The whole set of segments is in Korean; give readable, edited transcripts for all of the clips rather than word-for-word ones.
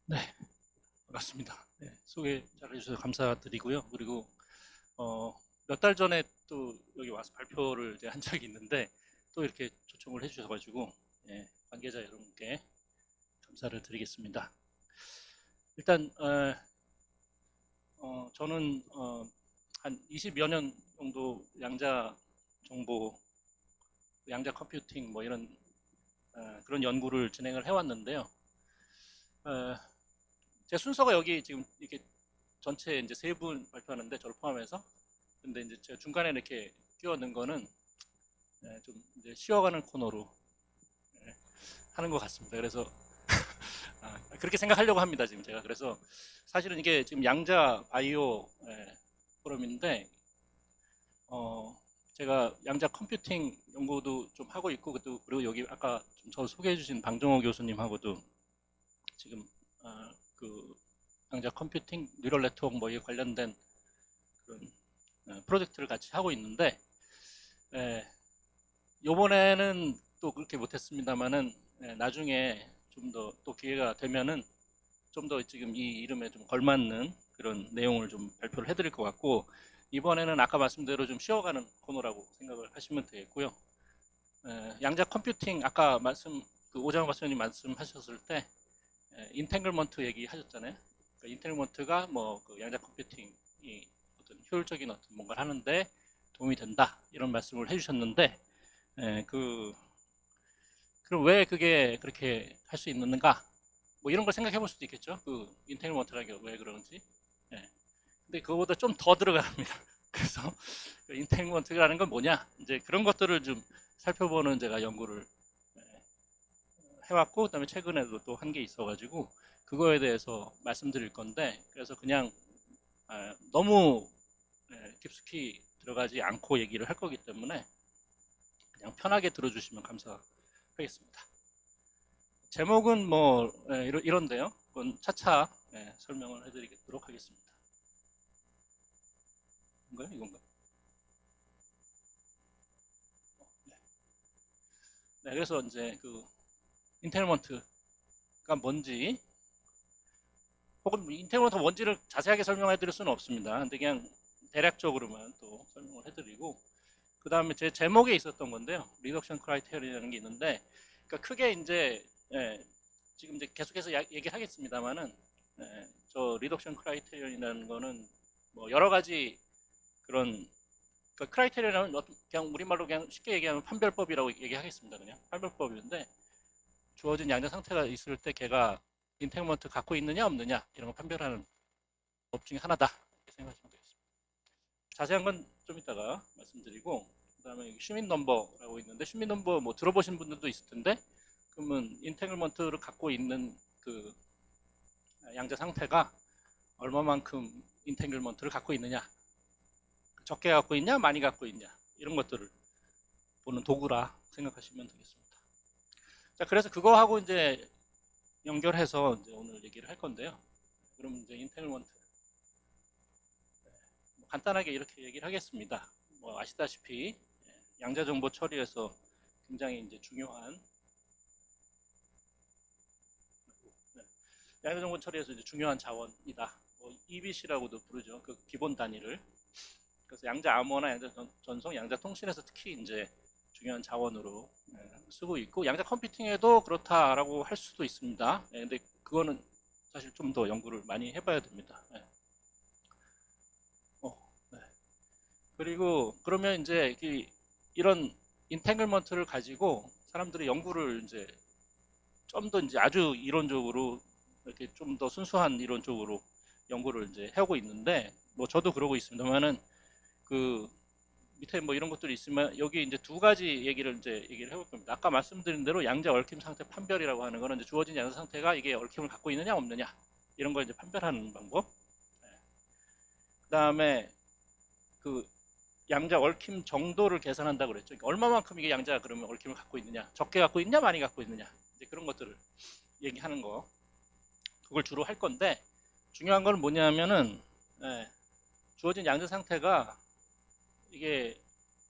네, 반갑습니다. 네, 소개 잘해주셔서 감사드리고요. 그리고 몇 달 전에 또 여기 와서 발표를 이제 한 적이 있는데 또 이렇게 초청을 해주셔가지고 예, 관계자 여러분께 감사를 드리겠습니다. 일단 저는 한 20여 년 정도 양자 정보, 양자 컴퓨팅 뭐 이런 그런 연구를 진행을 해왔는데요. 어, 제 순서가 여기 지금 이렇게 전체 이제 세 분 발표하는데 저를 포함해서 근데 이제 제가 중간에 이렇게 끼워 넣은 거는 좀 이제 쉬어가는 코너로 하는 것 같습니다. 그래서 그렇게 생각하려고 합니다. 지금 제가 그래서 사실은 이게 지금 양자 바이오 포럼인데 제가 양자 컴퓨팅 연구도 좀 하고 있고 그리고 여기 아까 좀 저 소개해주신 방정호 교수님하고도 지금 그 양자 컴퓨팅 뉴럴 네트워크 뭐에 관련된 그런 프로젝트를 같이 하고 있는데 요번에는 또 그렇게 못했습니다만은 나중에 좀 더 또 기회가 되면은 좀 더 지금 이 이름에 좀 걸맞는 그런 내용을 좀 발표를 해드릴 것 같고 이번에는 아까 말씀대로 좀 쉬어가는 코너라고 생각을 하시면 되겠고요. 양자 컴퓨팅 아까 그 오장호 박사님 말씀하셨을 때 인탱글먼트 얘기하셨잖아요. 그러니까 인탱글먼트가 뭐그 양자 컴퓨팅이 어떤 효율적인 어떤 뭔가를 하는데 도움이 된다 이런 말씀을 해주셨는데 그럼 왜 그게 그렇게 할 수 있는가? 뭐 이런 걸 생각해 볼 수도 있겠죠. 그 인텔먼트라는 게 왜 그런지. 예. 근데 그거보다 좀 더 들어갑니다. 그래서 그 인텔먼트라는 건 뭐냐? 이제 그런 것들을 좀 살펴보는 제가 연구를 해왔고, 그다음에 최근에도 또 한 게 있어가지고 그거에 대해서 말씀드릴 건데, 그래서 그냥 너무 깊숙이 들어가지 않고 얘기를 할 거기 때문에 그냥 편하게 들어주시면 감사하겠습니다. 제목은 뭐 이런데요. 그건 차차 설명을 해드리도록 하겠습니다. 이건가요? 이건가요? 네. 네, 그래서 이제 그 인텔먼트가 뭔지 혹은 뭐 인텔먼트 뭔지를 자세하게 설명해드릴 수는 없습니다. 근데 그냥 대략적으로만 또 설명을 해드리고 그 다음에 제 제목에 있었던 건데요. 리덕션 크라이테리라는 게 있는데 그러니까 크게 이제 지금 이제 계속해서 얘기를 하겠습니다만은 저 리덕션 크라이테리언이라는 거는 뭐 여러 가지 그런 그러니까 크라이테리언은 그냥 우리말로 그냥 쉽게 얘기하면 판별법이라고 얘기하겠습니다. 그냥 판별법인데 주어진 양자 상태가 있을 때 걔가 인텍먼트 갖고 있느냐 없느냐 이런 거 판별하는 법 중에 하나다 이렇게 생각하시면 되겠습니다. 자세한 건 좀 이따가 말씀드리고 그다음에 슈민 넘버라고 있는데 슈민 넘버 뭐 들어보신 분들도 있을 텐데 그러면 인테글먼트를 갖고 있는 그 양자 상태가 얼마만큼 인테글먼트를 갖고 있느냐 적게 갖고 있냐 많이 갖고 있냐 이런 것들을 보는 도구라 생각하시면 되겠습니다. 자, 그래서 그거하고 이제 연결해서 이제 오늘 얘기를 할 건데요. 그럼 이제 인텔먼트 간단하게 이렇게 얘기를 하겠습니다. 뭐 아시다시피 양자 정보 처리에서 굉장히 이제 중요한 양자 정보 처리에서 이제 중요한 자원이다. 뭐 EBC라고도 부르죠. 그 기본 단위를. 그래서 양자 암호나 양자 전송, 양자 통신에서 특히 이제 중요한 자원으로 쓰고 있고 양자 컴퓨팅에도 그렇다라고 할 수도 있습니다. 근데 그거는 사실 좀 더 연구를 많이 해봐야 됩니다. 네. 그리고 그러면 이제 이런 인탱글먼트를 가지고 사람들이 연구를 이제 좀 더 이제 아주 이론적으로 이렇게 좀 더 순수한 이론 쪽으로 연구를 이제 해오고 있는데 뭐 저도 그러고 있습니다만은 그 밑에 뭐 이런 것들이 있으면 여기 이제 두 가지 얘기를 해볼 겁니다. 아까 말씀드린 대로 양자 얽힘 상태 판별이라고 하는 거는 이제 주어진 양자 상태가 이게 얽힘을 갖고 있느냐 없느냐 이런 걸 이제 판별하는 방법. 그다음에 그 양자 얽힘 정도를 계산한다고 그랬죠. 그러니까 얼마만큼 이게 양자가 그러면 얽힘을 갖고 있느냐, 적게 갖고 있냐, 많이 갖고 있느냐 이제 그런 것들을 얘기하는 거. 그걸 주로 할 건데 중요한 건 뭐냐면은 주어진 양자 상태가 이게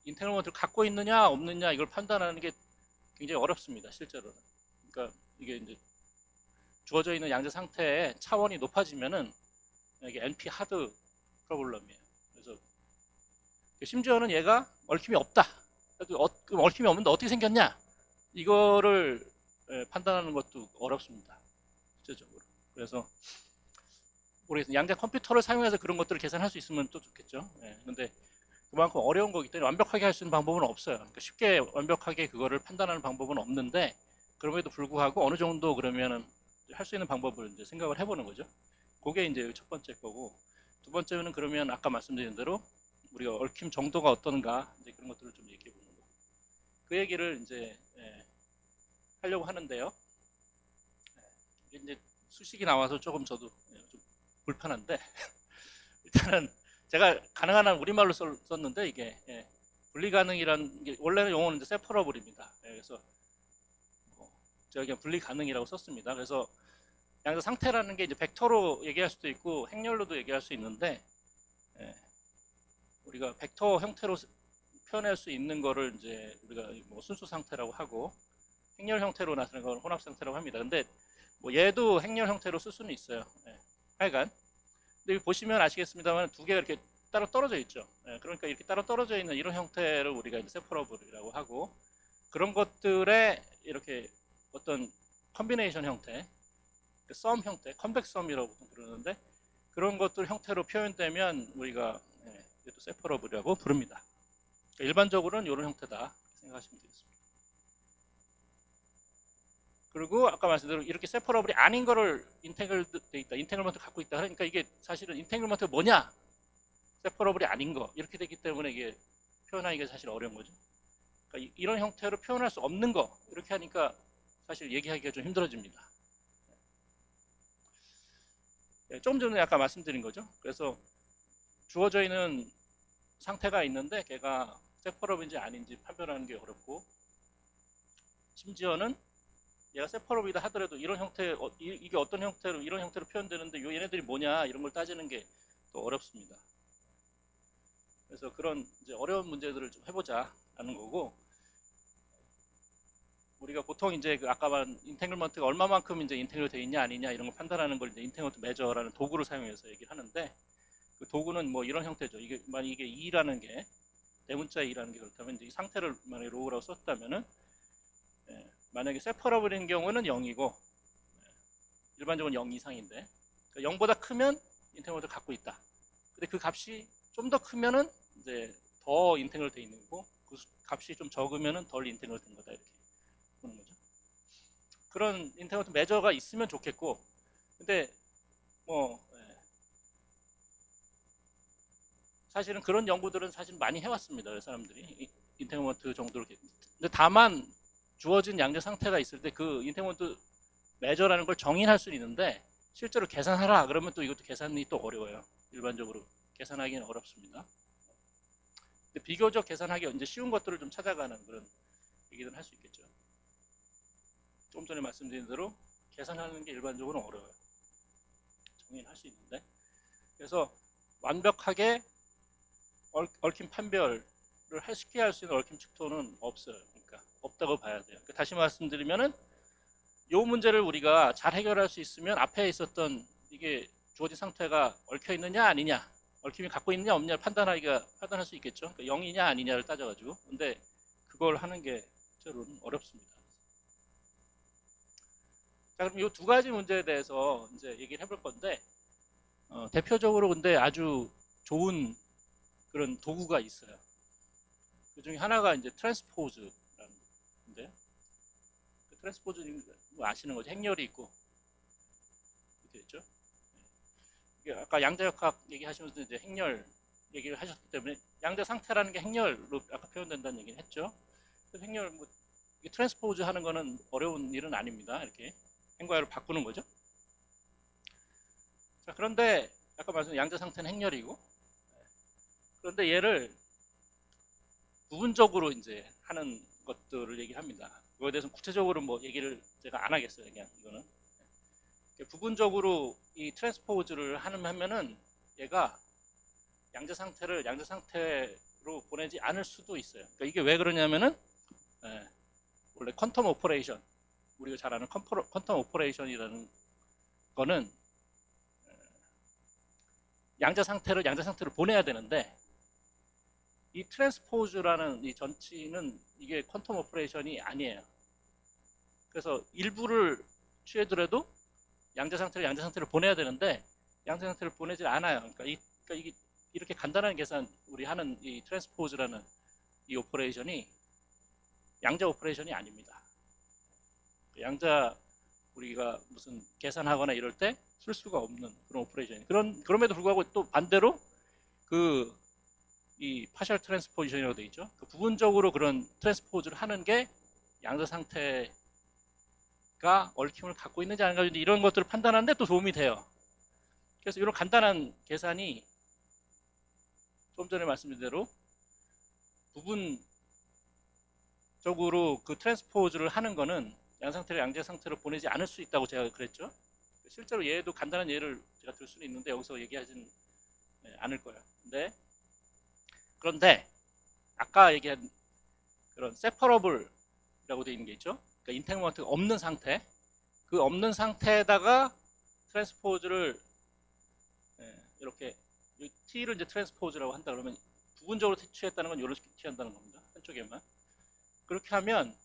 인테그먼트를 갖고 있느냐 없느냐 이걸 판단하는 게 굉장히 어렵습니다. 실제로는. 그러니까 이게 이제 주어져 있는 양자 상태의 차원이 높아지면은 이게 NP 하드 프로블럼이에요. 그래서 심지어는 얘가 얽힘이 없다. 그럼 얽힘이 없는데 어떻게 생겼냐? 이거를 판단하는 것도 어렵습니다. 실제적으로. 그래서 모르겠어요. 양자 컴퓨터를 사용해서 그런 것들을 계산할 수 있으면 또 좋겠죠. 근데 그만큼 어려운 거기 때문에 완벽하게 할 수 있는 방법은 없어요. 그러니까 쉽게 완벽하게 그거를 판단하는 방법은 없는데 그럼에도 불구하고 어느 정도 그러면은 할 수 있는 방법을 이제 생각을 해보는 거죠. 그게 이제 첫 번째 거고, 두 번째는 그러면 아까 말씀드린 대로 우리가 얽힘 정도가 어떤가 이제 그런 것들을 좀 얘기해 보는 거. 그 얘기를 이제 하려고 하는데요. 이게 이제 수식이 나와서 조금 저도 좀 불편한데 일단은 제가 가능한 한 우리말로 썼는데 이게 분리 가능이라는 게 원래는 용어는 이제 세퍼러블입니다. 그래서 제가 그냥 분리 가능이라고 썼습니다. 그래서 양자 상태라는 게 이제 벡터로 얘기할 수도 있고 행렬로도 얘기할 수 있는데 우리가 벡터 형태로 표현할 수 있는 거를 이제 우리가 뭐 순수 상태라고 하고 행렬 형태로 나타나는 걸 혼합 상태라고 합니다. 근데 뭐 얘도 행렬 형태로 쓸 수는 있어요. 하여간 근데 보시면 아시겠습니다만 두 개가 이렇게 따로 떨어져 있죠. 그러니까 이렇게 따로 떨어져 있는 이런 형태를 우리가 이제 세퍼러블이라고 하고 그런 것들의 이렇게 어떤 컨비네이션 형태, 썸 형태, 컨벡 썸이라고 부르는데 그런 것들 형태로 표현되면 우리가 이것도 세퍼러블이라고 부릅니다. 그러니까 일반적으로는 이런 형태다 생각하시면 되겠습니다. 그리고 아까 말씀드린 이렇게 세퍼러블이 아닌 거를 인테그럴돼 있다, 인테그럴먼트 갖고 있다. 그러니까 이게 사실은 인테그럴먼트가 뭐냐? 세퍼러블이 아닌 거 이렇게 되기 때문에 이게 표현하기가 사실 어려운 거죠. 그러니까 이런 형태로 표현할 수 없는 거 이렇게 하니까 사실 얘기하기가 좀 힘들어집니다. 조금 전에 아까 말씀드린 거죠. 그래서 주어져 있는 상태가 있는데 걔가 세퍼러블인지 아닌지 판별하는 게 어렵고 심지어는 얘가 세퍼러블이다 하더라도 이런 형태 이게 어떤 형태로 이런 형태로 표현되는데 요 얘네들이 뭐냐 이런 걸 따지는 게 또 어렵습니다. 그래서 그런 이제 어려운 문제들을 좀 해보자라는 거고 우리가 보통 이제 그 아까 말한 인테그럴먼트가 얼마만큼 이제 인테그럴 돼 있냐 아니냐 이런 걸 판단하는 걸 이제 인테그럴먼트 메저라는 도구를 사용해서 얘기를 하는데 그 도구는 뭐 이런 형태죠. 이게 만약 이게 2라는 게 대문자 2라는 게 그렇다면 이제 이 상태를 만약에 로우라고 썼다면은 만약에 세퍼러블인 경우는 0이고 일반적으로 0 이상인데 그러니까 0보다 크면 인테그럴을 갖고 있다. 근데 그 값이 좀 더 크면은 이제 더 인테그럴 돼 있는 거고 그 값이 좀 적으면은 덜 인테그럴 된 거다 이렇게 보는 거죠. 그런 인테그럴 메저가 있으면 좋겠고 근데 뭐 사실은 그런 연구들은 사실 많이 해왔습니다. 사람들이 인테그먼트 정도로. 근데 다만 주어진 양자 상태가 있을 때 그 인테그먼트 메저라는 걸 정의할 수는 있는데 실제로 계산하라 그러면 또 이것도 계산이 또 어려워요. 일반적으로 계산하기는 어렵습니다. 근데 비교적 계산하기 이제 쉬운 것들을 좀 찾아가는 그런 얘기는 할 수 있겠죠. 조금 전에 말씀드린 대로 계산하는 게 일반적으로 어려워요. 정의는 할 수 있는데 그래서 완벽하게 얽힘 판별을 쉽게 할 수 있는 얽힘 측토는 없어요. 그러니까 없다고 봐야 돼요. 그러니까 다시 말씀드리면은 이 문제를 우리가 잘 해결할 수 있으면 앞에 있었던 이게 주어진 상태가 얽혀 있느냐 아니냐, 얽힘이 갖고 있느냐 없느냐 판단할 수 있겠죠. 그러니까 0이냐 아니냐를 따져가지고. 근데 그걸 하는 게 실제로는 어렵습니다. 자, 그럼 이 두 가지 문제에 대해서 이제 얘기를 해볼 건데 대표적으로 근데 아주 좋은 그런 도구가 있어요. 그 중에 하나가 이제 트랜스포즈라는 건데 그 트랜스포즈는 뭐 아시는 거죠. 행렬이 있고 이렇게 있죠. 이게 아까 양자역학 얘기하시면서 이제 행렬 얘기를 하셨기 때문에 양자 상태라는 게 행렬로 아까 표현된다는 얘기는 했죠. 그래서 행렬 뭐 트랜스포즈 하는 거는 어려운 일은 아닙니다. 이렇게 행과열을 바꾸는 거죠. 자, 그런데 아까 말씀드린 양자 상태는 행렬이고 그런데 얘를 부분적으로 이제 하는 것들을 얘기합니다. 그거에 대해서 구체적으로 뭐 얘기를 제가 안 하겠어요. 그냥 이거는 부분적으로 이 트랜스포즈를 하면은 얘가 양자 상태를 양자 상태로 보내지 않을 수도 있어요. 그러니까 이게 왜 그러냐면은 원래 퀀텀 오퍼레이션 우리가 잘 아는 퀀텀 오퍼레이션이라는 거는 양자 상태를 보내야 되는데, 이 트랜스포즈라는 이 전치는 이게 퀀텀 오퍼레이션이 아니에요. 그래서 일부를 취하더라도 양자 상태를 보내야 되는데 양자 상태를 보내질 않아요. 그러니까 이게 이렇게 간단한 계산 우리 하는 이 트랜스포즈라는 이 오퍼레이션이 양자 오퍼레이션이 아닙니다. 양자 우리가 무슨 계산하거나 이럴 때 쓸 수가 없는 그런 오퍼레이션. 그럼에도 불구하고 또 반대로 이 파셜 트랜스포지션이라고 되어 있죠. 그 부분적으로 그런 트랜스포즈를 하는 게 양자 상태가 얽힘을 갖고 있는지 아닌가, 이런 것들을 판단하는데 또 도움이 돼요. 그래서 이런 간단한 계산이 좀 전에 말씀드린 대로 부분적으로 그 트랜스포즈를 하는 거는 양상태를 양자 상태로 보내지 않을 수 있다고 제가 그랬죠. 실제로 얘도 간단한 예를 제가 들 수는 있는데 여기서 얘기하진 않을 거예요. 그런데 아까 얘기한 그런 separable이라고 되어 있는 게 있죠. 그러니까 인테그먼트가 없는 상태, 그 없는 상태에다가 트랜스포즈를 이렇게 t를 이제 트랜스포즈라고 한다 그러면 부분적으로 취했다는 건 이렇게 취한다는 겁니다. 한쪽에만. 그렇게 하면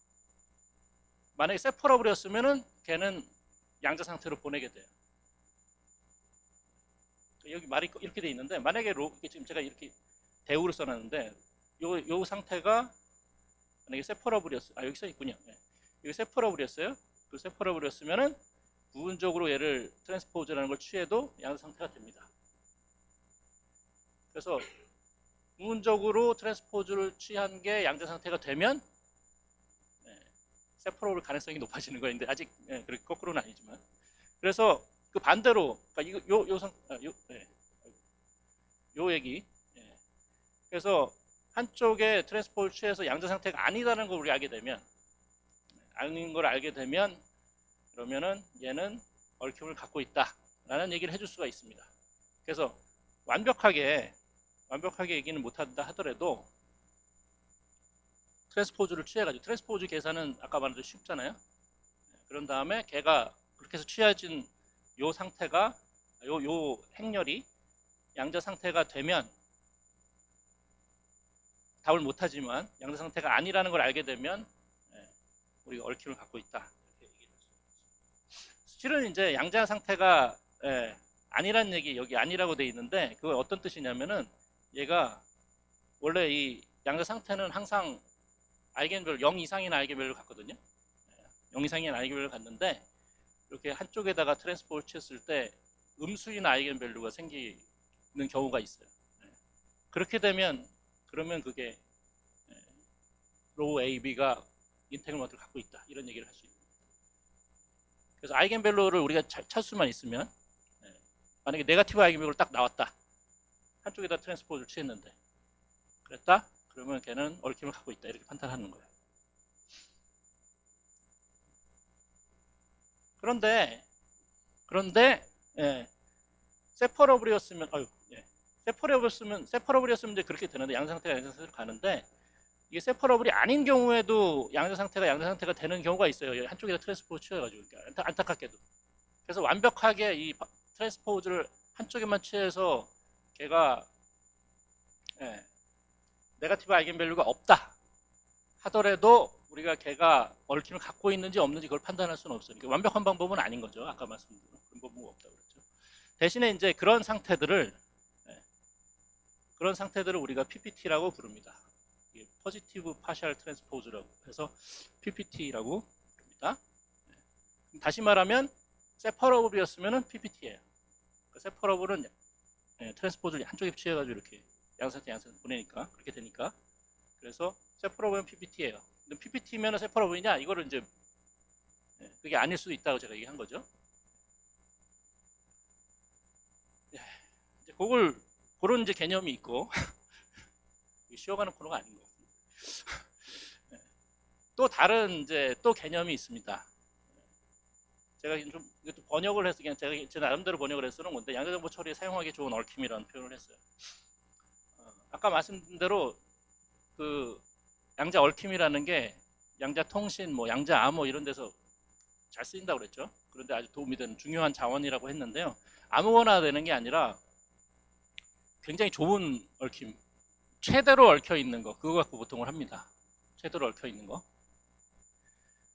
만약에 separable이었으면은 걔는 양자 상태로 보내게 돼요. 여기 말이 이렇게 돼 있는데, 만약에 지금 제가 이렇게 대우를 써놨는데 요 상태가 만약에 separable이었어요. 여기 써 있군요. 여기 separable이었어요. 그 separable이었으면은 부분적으로 얘를 트랜스포즈라는 걸 취해도 양자 상태가 됩니다. 그래서 부분적으로 트랜스포즈를 취한 게 양자 상태가 되면 세퍼러블 가능성이 높아지는 거인데 아직 그렇게 거꾸로는 아니지만, 그래서 그 반대로 그러니까 요 얘기. 그래서 한쪽에 트랜스포즈를 취해서 양자 상태가 아니다는 걸 우리 알게 되면, 그러면은 얘는 얽힘을 갖고 있다라는 얘기를 해줄 수가 있습니다. 그래서 완벽하게 얘기는 못한다 하더라도 트랜스포즈를 취해가지고, 트랜스포즈 계산은 아까 말한 대로 쉽잖아요. 그런 다음에 걔가 그렇게 해서 취해진 요 상태가 요 행렬이 양자 상태가 되면, 답을 못하지만 양자 상태가 아니라는 걸 알게 되면 우리가 얽힘을 갖고 있다. 실은 이제 양자 상태가 아니란 얘기 여기 아니라고 돼 있는데, 그건 어떤 뜻이냐면은 얘가 원래 이 양자 상태는 항상 아이겐밸류 0 이상인 아이겐밸류를 갖거든요. 0 이상인 아이겐밸류를 갖는데 이렇게 한쪽에다가 트랜스포즈를 취했을 때 음수인 아이겐밸류가 생기는 경우가 있어요. 그렇게 되면 그러면 그게 로우 A, B가 인테그먼트를 갖고 있다, 이런 얘기를 할 수 있습니다. 그래서 아이겐밸류를 우리가 찾을 수만 있으면, 만약에 네거티브 아이겐밸류가 딱 나왔다, 한쪽에다 트랜스포즈를 취했는데 그랬다, 그러면 걔는 얽힘을 갖고 있다, 이렇게 판단하는 거예요. 그런데 세퍼러블이었으면 세퍼러블이었으면 이제 그렇게 되는데, 양자 상태가 양자 상태로 가는데, 이게 세퍼러블이 아닌 경우에도 양자 상태가 되는 경우가 있어요. 한쪽에다 트랜스포즈 취해가지고. 그러니까 안타깝게도. 그래서 완벽하게 이 트랜스포즈를 한쪽에만 취해서 걔가 네거티브 아이겐밸류가 없다 하더라도 우리가 걔가 얽힘을 갖고 있는지 없는지 그걸 판단할 수는 없으니까 그러니까 완벽한 방법은 아닌 거죠. 아까 말씀드린 그런 방법은 없다고 그랬죠. 대신에 이제 그런 상태들을 우리가 PPT라고 부릅니다. 포지티브 파셜 트랜스포즈라고 해서 PPT라고 부릅니다. 다시 말하면 세퍼러블이었으면 PPT예요. 그러니까 세퍼러블은 트랜스포즈를 한쪽에 취해가지고 이렇게 양상태 보내니까 그렇게 되니까, 그래서 세퍼러블은 PPT예요. 근데 PPT면 세퍼러블이냐, 이거를 이제 그게 아닐 수도 있다고 제가 얘기한 거죠. 이제 그런 이제 개념이 있고 쉬어가는 코너가 아닌 거. 또 다른 이제 또 개념이 있습니다. 제가 좀 이것도 번역을 해서 그냥 제 나름대로 번역을 해서 쓰는 건데, 양자정보 처리에 사용하기 좋은 얽힘이라는 표현을 했어요. 아까 말씀드린 대로 그 양자 얽힘이라는 게 양자 통신, 뭐 양자 암호 이런 데서 잘 쓰인다고 그랬죠. 그런데 아주 도움이 되는 중요한 자원이라고 했는데요. 아무거나 되는 게 아니라 굉장히 좋은 얽힘, 최대로 얽혀 있는 거, 그거 갖고 보통을 합니다. 최대로 얽혀 있는 거.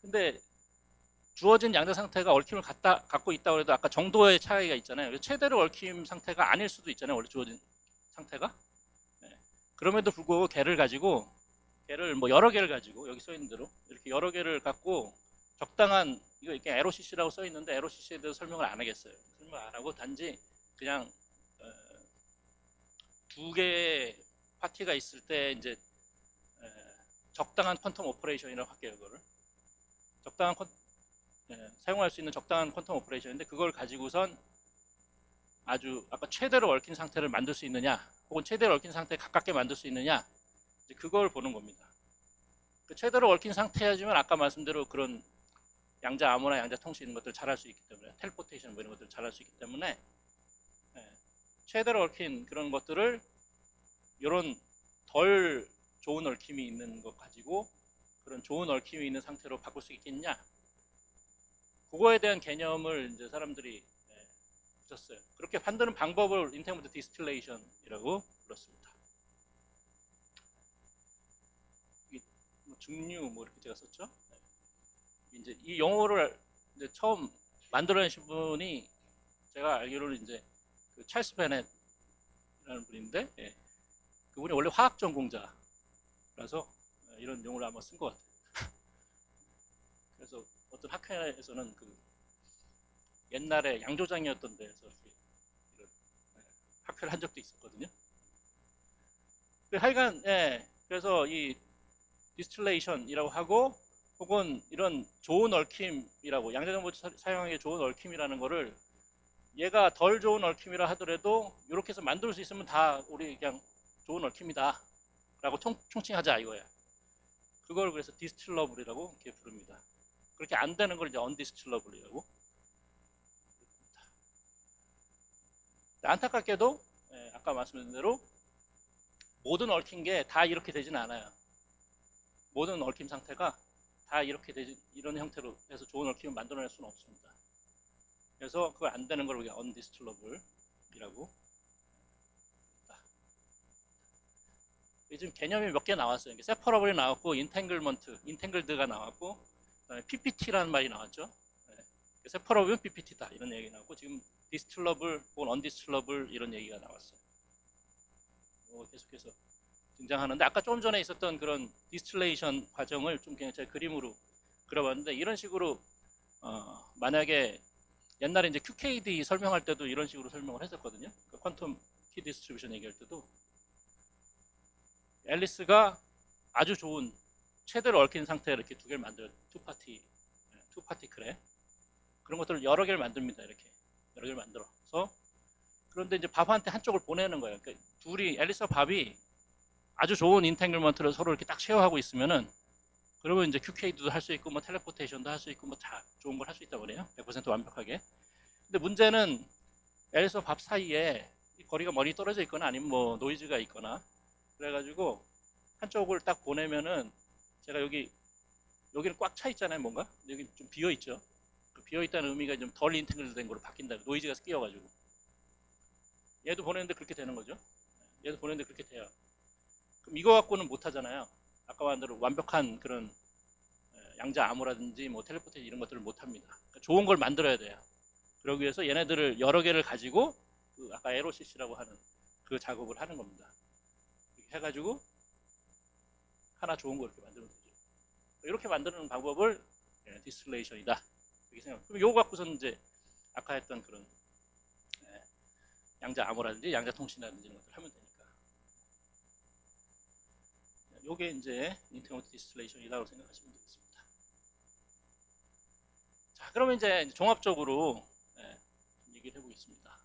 근데 주어진 양자 상태가 얽힘을 갖고 있다고 해도 아까 정도의 차이가 있잖아요. 최대로 얽힘 상태가 아닐 수도 있잖아요. 원래 주어진 상태가. 네. 그럼에도 불구하고 개를 뭐 여러 개를 가지고 여기 써 있는 대로 이렇게 여러 개를 갖고 적당한 이거 이렇게 LOCC라고 써 있는데 LOCC에 대해서 설명을 안 하겠어요. 설명 안 하고 단지 그냥 두 개의 파티가 있을 때 이제 적당한 퀀텀 오퍼레이션이라고 할게요. 이거를 적당한 사용할 수 있는 적당한 퀀텀 오퍼레이션인데 그걸 가지고선 아주 아까 최대로 얽힌 상태를 만들 수 있느냐 혹은 최대로 얽힌 상태에 가깝게 만들 수 있느냐 이제 그걸 보는 겁니다. 그 최대로 얽힌 상태야지만 아까 말씀대로 그런 양자 암호나 양자 통신 이런 것들 잘할 수 있기 때문에 텔포테이션 뭐 이런 것들 잘할 수 있기 때문에 최대로 얽힌 그런 것들을 이런 덜 좋은 얽힘이 있는 것 가지고 그런 좋은 얽힘이 있는 상태로 바꿀 수 있겠냐 그거에 대한 개념을 이제 사람들이 붙였어요. 그렇게 만드는 방법을 인터모드 디스틸레이션이라고 불렀습니다. 증류 뭐 이렇게 제가 썼죠. 이제 이 용어를 이제 처음 만들어내신 분이 제가 알기로는 이제 그 찰스 베넷이라는 분인데 그분이 원래 화학 전공자라서 이런 용어를 아마 쓴 것 같아요. 그래서 어떤 학회에서는 그 옛날에 양조장이었던 데에서 이런 학회를 한 적도 있었거든요. 하여간 그래서 이 디스틸레이션이라고 하고 혹은 이런 좋은 얽힘이라고 양자정보 사용하기 좋은 얽힘이라는 거를 얘가 덜 좋은 얽힘이라 하더라도 이렇게 해서 만들 수 있으면 다 우리 그냥 좋은 얽힘이다 라고 총칭하자 이거야. 그걸 그래서 디스틸러블이라고 이렇게 부릅니다. 그렇게 안 되는 걸 이제 언디스틸러블이라고. 안타깝게도 아까 말씀드린 대로 모든 얽힌 게 다 이렇게 되지는 않아요. 모든 얽힘 상태가 다 이렇게 되지, 이런 형태로 해서 좋은 얽힘을 만들어낼 수는 없습니다. 그래서 그걸 안 되는 걸 우리가 언디스틸러블이라고. 요즘 개념이 몇 개 나왔어요. 세퍼러블이 나왔고 인탱글드가 나왔고 그다음에 PPT라는 말이 나왔죠. 세퍼러블은 PPT다 이런 얘기 나왔고 지금 디스틸러블 혹은 언디스틸러블 이런 얘기가 나왔어요. 계속해서 등장하는데 아까 좀 전에 있었던 그런 디스틸레이션 과정을 좀 그냥 제가 그림으로 그려봤는데 이런 식으로 만약에 옛날에 이제 QKD 설명할 때도 이런 식으로 설명을 했었거든요. 그 퀀텀 키 디스트리뷰션 얘기할 때도 앨리스가 아주 좋은 최대로 얽힌 상태에 이렇게 두 개를 만들어요. 투파티 크래 그런 것들을 여러 개를 만듭니다. 이렇게 여러 개를 만들어서 그런데 이제 밥한테 한쪽을 보내는 거예요. 그러니까 둘이 앨리스와 밥이 아주 좋은 인탱글먼트를 서로 이렇게 딱 쉐어하고 있으면은 그러면 이제 QK도 할 수 있고 뭐 텔레포테이션도 할 수 있고 뭐 다 좋은 걸 할 수 있다고 그래요. 100% 완벽하게. 근데 문제는 앨리스와 밥 사이에 거리가 멀리 떨어져 있거나 아니면 뭐 노이즈가 있거나 그래가지고 한쪽을 딱 보내면은 제가 여기는 꽉 차 있잖아요. 뭔가 여기 좀 비어 있죠. 그 비어 있다는 의미가 좀 덜 인테그레이트된 거로 바뀐다. 노이즈가 끼어가지고 얘도 보내는데 그렇게 되는 거죠. 얘도 보내는데 그렇게 돼요. 그럼 이거 갖고는 못 하잖아요. 아까 말한 대로 완벽한 그런 양자 암호라든지 뭐 텔레포테이션 이런 것들을 못 합니다. 그러니까 좋은 걸 만들어야 돼요. 그러기 위해서 얘네들을 여러 개를 가지고 그 아까 LOCC라고 하는 그 작업을 하는 겁니다. 이렇게 해가지고 하나 좋은 거 이렇게 만들면 되죠. 이렇게 만드는 방법을 디스틸레이션이다. 이렇게 생각. 그럼 요거 갖고서는 이제 아까 했던 그런 양자 암호라든지 양자 통신이라든지 이런 것들 하면 되니까. 요게 이제 인터모드 디스틸레이션이라고 생각하시면 되겠습니다. 자, 그러면 이제 종합적으로 얘기를 해보겠습니다.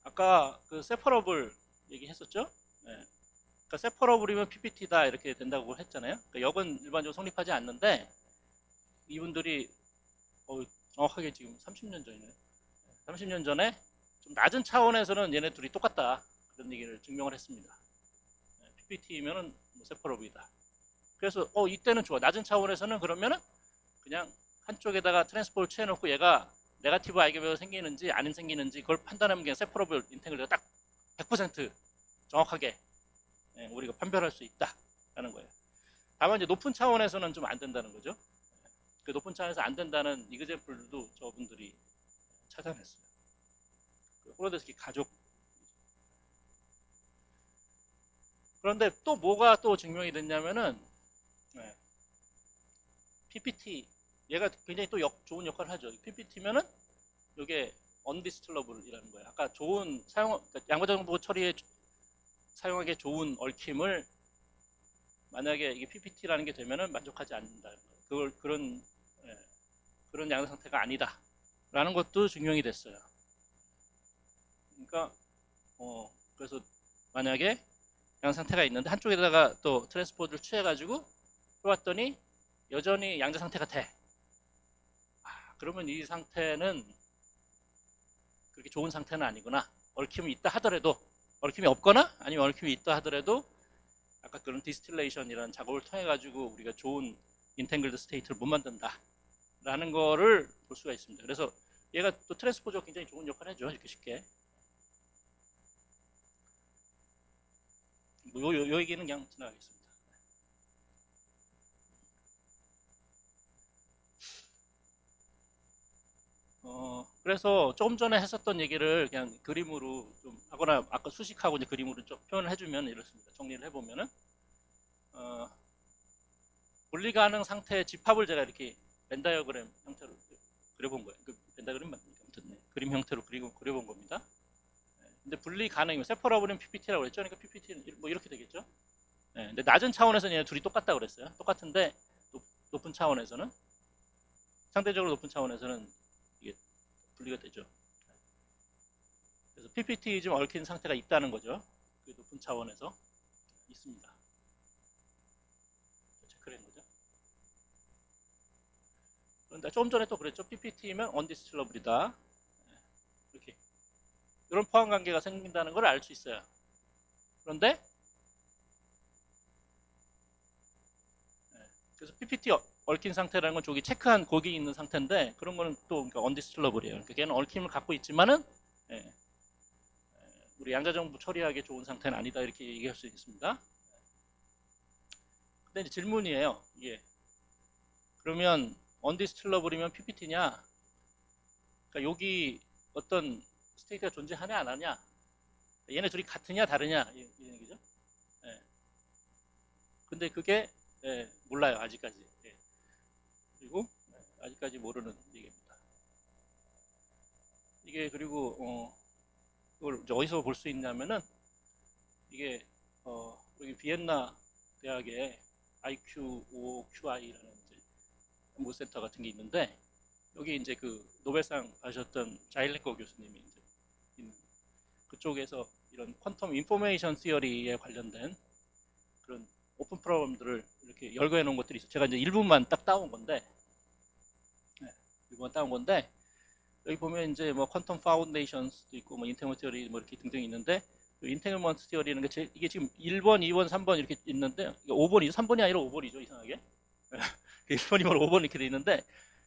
아까 그 세퍼러블 얘기했었죠? 그러니까 세퍼러블이면 PPT다 이렇게 된다고 했잖아요. 그러니까 역은 일반적으로 성립하지 않는데 이분들이 정확하게 지금 30년 전이네요. 30년 전에 좀 낮은 차원에서는 얘네 둘이 똑같다 그런 얘기를 증명을 했습니다. PPT면은 뭐 세퍼러블이다. 그래서 이때는 좋아. 낮은 차원에서는 그러면은 그냥 한쪽에다가 트랜스포를 취해놓고 얘가 네거티브 아이게밸류가 생기는지 안 생기는지 그걸 판단하면 그냥 세퍼러블 인테그럴가 딱 100% 정확하게 우리가 판별할 수 있다라는 거예요. 다만 이제 높은 차원에서는 좀 안 된다는 거죠. 그 높은 차원에서 안 된다는 이그젠플도 저분들이 찾아냈어요. 그 호로데스키 가족. 그런데 또 뭐가 또 증명이 됐냐면은 PPT 얘가 굉장히 또 좋은 역할을 하죠. PPT면은 이게 언디스틸러블이라는 거예요. 아까 좋은 그러니까 양과정보 처리에 사용하기 좋은 얽힘을 만약에 이게 PPT라는 게 되면은 만족하지 않는다는 거예요. 그런 양자 상태가 아니다라는 것도 증명이 됐어요. 그러니까 그래서 만약에 양자 상태가 있는데 한쪽에다가 또 트랜스포드를 취해가지고 해봤더니 여전히 양자 상태가 돼. 그러면 이 상태는 그렇게 좋은 상태는 아니구나. 얽힘이 있다 하더라도, 얽힘이 없거나 아니면 얽힘이 있다 하더라도 아까 그런 디스틸레이션이라는 작업을 통해 가지고 우리가 좋은 인탱글드 스테이트를 못 만든다 라는 거를 볼 수가 있습니다. 그래서 얘가 또 트랜스포저가 굉장히 좋은 역할을 해줘. 이렇게 쉽게. 요 얘기는 그냥 지나가겠습니다. 그래서 조금 전에 했었던 얘기를 그냥 그림으로 좀 하거나 아까 수식하고 이제 그림으로 좀 표현을 해주면 이렇습니다. 정리를 해보면은 분리 가능 상태의 집합을 제가 이렇게 벤 다이어그램 형태로 그려본 거예요. 벤 다이어그램 맞습니까? 아무튼 그림 형태로 그려본 겁니다. 근데 분리 가능이면 세퍼러블은 PPT라고 그랬죠. 그러니까 PPT는 뭐 이렇게 되겠죠. 근데 낮은 차원에서는 얘네 둘이 똑같다고 그랬어요. 똑같은데 높은 차원에서는 상대적으로 높은 차원에서는 이게 분리가 되죠. 그래서 PPT 좀 얽힌 상태가 있다는 거죠. 그 높은 차원에서 있습니다. 체크를 한 거죠. 그런데 조금 전에 또 그랬죠. PPT면 언디스틸러블이다. 이렇게 이런 포함 관계가 생긴다는 걸 알 수 있어요. 그런데 그래서 PPT 얽힌 상태라는 건 저기 체크한 곡이 있는 상태인데 그런 거는 또 그러니까 언디스틸러블이에요. 그러니까 걔는 얽힘을 갖고 있지만은 우리 양자정보 처리하기 좋은 상태는 아니다 이렇게 얘기할 수 있습니다. 근데 이제 질문이에요. 이게 그러면 언디스틸러블이면 PPT냐? 그러니까 여기 어떤 스테이트가 존재하냐 안 하냐? 얘네 둘이 같으냐 다르냐 이런 얘기죠. 근데 그게 몰라요 아직까지. 그리고 아직까지 모르는 얘기입니다. 이게 그리고 이걸 어디서 볼 수 있냐면은 이게 여기 비엔나 대학에 IQOQI라는 연구센터 같은 게 있는데 여기 이제 그 노벨상 받으셨던 자일레코 교수님이 이제 있는 그쪽에서 이런 퀀텀 인포메이션 시어리에 관련된 그런 오픈 프로그램들을 이렇게 열거해 놓은 것들이 있어요. 제가 이제 일부만 딱 따온 건데 일부만 따온 건데 여기 보면 이제 뭐 퀀텀 파운데이션스도 있고 뭐 인테그먼트 티어리 뭐 이렇게 등등 있는데 인테그먼트 티어리는 이게 지금 1번, 2번, 3번 이렇게 있는데 5번이죠. 3번이 아니라 5번이죠. 이상하게. 1번이면 5번 이렇게 돼 있는데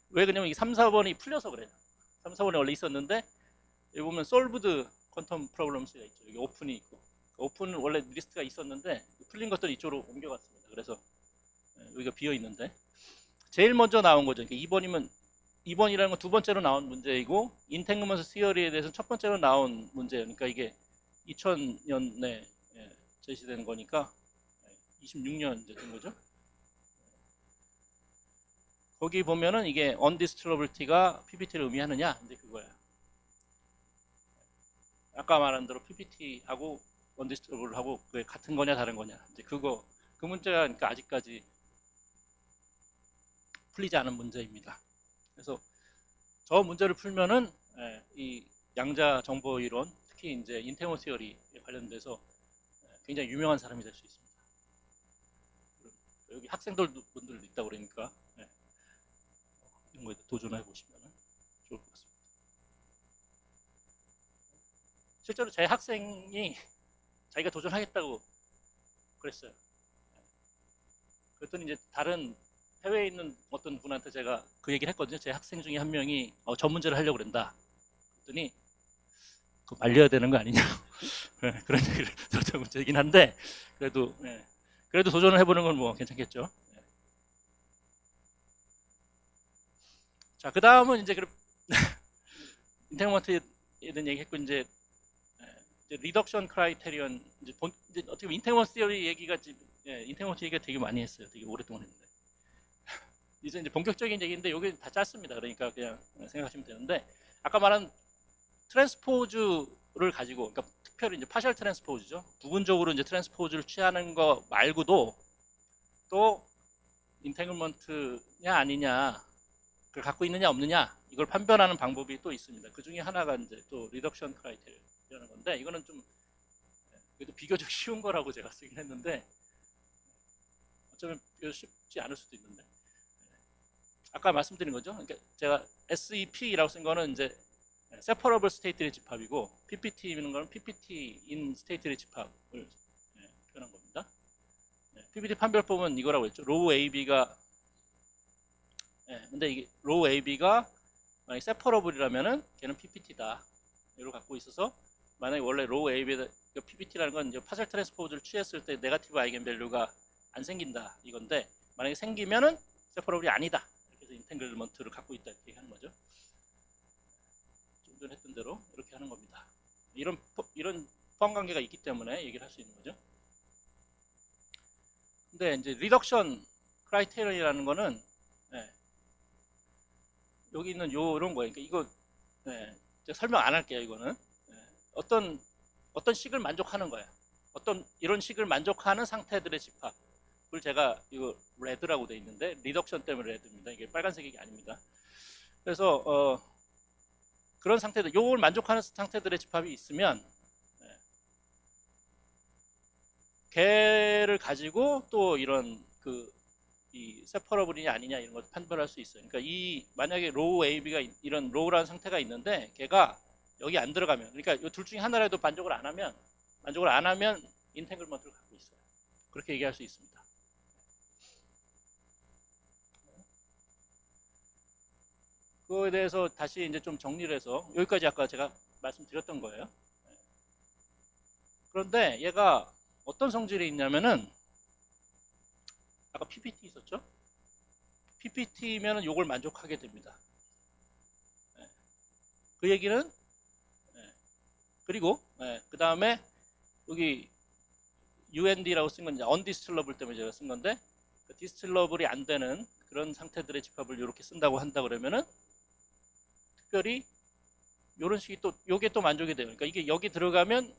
왜 그러냐면 이게 3, 4번이 풀려서 그래요. 3, 4번이 원래 있었는데 여기 보면 솔브드 퀀텀 프로블럼스가 있죠. 여기 오픈이 있고 오픈은 원래 리스트가 있었는데 풀린 것들을 이쪽으로 옮겨갔습니다. 그래서 여기가 비어 있는데 제일 먼저 나온 거죠. 그러니까 2번이라는 건 두 번째로 나온 문제이고 인탱그먼트 시어리에 대해서는 첫 번째로 나온 문제예요. 그러니까 이게 2000년에 제시된 거니까 26년 된 거죠. 거기 보면은 이게 undistributability가 PPT를 의미하느냐? 근데 그거야. 아까 말한 대로 PPT하고 undistributable 그게 같은 거냐 다른 거냐? 이제 그 문제가 그러니까 아직까지 풀리지 않은 문제입니다. 그래서 저 문제를 풀면은 이 양자 정보 이론, 특히 이제 인테모 시어리에 관련돼서 굉장히 유명한 사람이 될 수 있습니다. 여기 학생들 분들도 있다고 그러니까 이런 거에 도전해 보시면 좋을 것 같습니다. 실제로 제 학생이 자기가 도전하겠다고 그랬어요. 그랬더니 이제 다른 해외에 있는 어떤 분한테 제가 그 얘기를 했거든요. 제 학생 중에 한 명이 전 문제를 하려고 그런다. 그랬더니 그 말려야 되는 거 아니냐. 그런 얘기를 들었던 문제이긴 한데 그래도 그래도 도전을 해보는 건 뭐 괜찮겠죠. 자, 그 다음은 이제 인텍먼트에 대한 얘기했고 이제 리덕션 크라이테리언 이제 어떻게 보면 인텍먼트 티어리 얘기가 인텍먼트 얘기가 되게 많이 했어요. 되게 오랫동안 했는데 이제 본격적인 얘기인데 여기 다 짧습니다. 그러니까 그냥 생각하시면 되는데 아까 말한 트랜스포즈를 가지고 그러니까 특별히 이제 파셜 트랜스포즈죠. 부분적으로 이제 트랜스포즈를 취하는 거 말고도 또 인테글먼트냐 아니냐 그걸 갖고 있느냐 없느냐 이걸 판별하는 방법이 또 있습니다. 그 중에 하나가 이제 또 리덕션 크라이테리아라는 건데 이거는 좀 그래도 비교적 쉬운 거라고 제가 쓰긴 했는데 어쩌면 쉽지 않을 수도 있는데 아까 말씀드린 거죠. 그러니까 제가 SEP라고 쓴 거는 이제 separable state의 집합이고 PPT는 거는 PPT in state의 집합을 표현한 겁니다. PPT 판별법은 이거라고 했죠. 로우 AB가 근데 이게 로우 AB가 만약에 separable이라면은 걔는 PPT다. 이걸 갖고 있어서 만약에 원래 로우 AB가 PPT라는 건 이제 파셜 트랜스포즈를 취했을 때 네거티브 아이겐 밸류가 안 생긴다 이건데 만약에 생기면은 separable이 아니다. 이렇게 해서 인텐글먼트를 갖고 있다 이렇게 하는 거죠. 좀 전에 했던 대로 이렇게 하는 겁니다. 이런 포함 관계가 있기 때문에 얘기를 할 수 있는 거죠. 근데 이제 리덕션 크라이테리언이라는 거는 여기 있는 요런 거예요. 그러니까 이거 제가 설명 안 할게요. 이거는 어떤 식을 만족하는 거야. 어떤 이런 식을 만족하는 상태들의 집합을 제가 이거 레드라고 돼 있는데 리덕션 때문에 레드입니다. 이게 빨간색이 아닙니다. 그래서 그런 상태들, 요걸 만족하는 상태들의 집합이 있으면 걔를 가지고 또 이런 이 세퍼러블이냐 아니냐 이런 걸 판별할 수 있어요. 그러니까 이 만약에 로우 AB가 이런 로우라는 상태가 있는데 걔가 여기 안 들어가면 그러니까 이 둘 중에 하나라도 만족을 안 하면 인텐글먼트를 갖고 있어요. 그렇게 얘기할 수 있습니다. 그거에 대해서 다시 이제 좀 정리를 해서 여기까지 아까 제가 말씀드렸던 거예요. 그런데 얘가 어떤 성질이 있냐면은 아까 PPT 있었죠? PPT면은 요걸 만족하게 됩니다. 그 얘기는 그리고 그 다음에 여기 UND라고 쓴 건 이제 undistrillable 때문에 제가 쓴 건데 디스틸러블이 안 되는 그런 상태들의 집합을 이렇게 쓴다고 한다 그러면은 특별히 이런 식이 또 요게 또 만족이 돼요. 그러니까 이게 여기 들어가면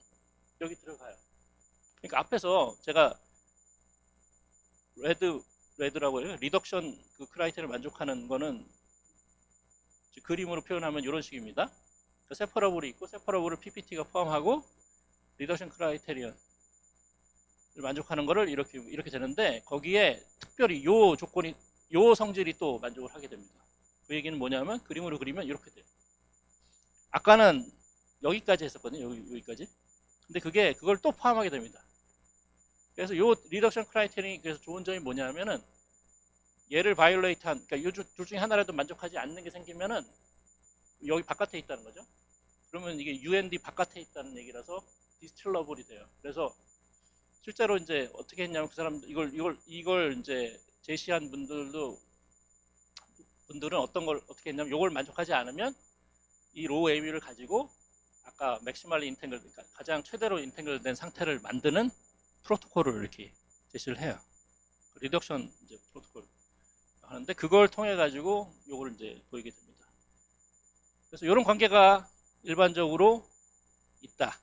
여기 들어가요. 그러니까 앞에서 제가 레드라고 해요. 리덕션 그 크라이테리를 만족하는 거는 그림으로 표현하면 이런 식입니다. 세퍼러블이 있고 세퍼러블을 PPT가 포함하고 리덕션 크라이테리언을 만족하는 거를 이렇게 되는데 거기에 특별히 요 조건이 요 성질이 또 만족을 하게 됩니다. 그 얘기는 뭐냐면 그림으로 그리면 이렇게 돼요. 아까는 여기까지 했었거든요. 여기까지. 근데 그걸 또 포함하게 됩니다. 그래서 요 리덕션 크라이테리언이 그래서 좋은 점이 뭐냐면은 얘를 바이올레이트한 그러니까 요 둘 중에 하나라도 만족하지 않는 게 생기면은 여기 바깥에 있다는 거죠. 그러면 이게 UND 바깥에 있다는 얘기라서 디스틸러블이 돼요. 그래서 실제로 이제 어떻게 했냐면 그 사람들 이걸 이제 제시한 분들은 어떤 걸 어떻게 했냐면 이걸 만족하지 않으면 이 로우 AB를 가지고 아까 맥시멀리 인텐글 그러니까 가장 최대로 인텐글된 상태를 만드는 프로토콜을 이렇게 제시를 해요. 리덕션 이제 프로토콜 하는데 그걸 통해 가지고 이걸 이제 보이게 됩니다. 그래서 이런 관계가 일반적으로 있다.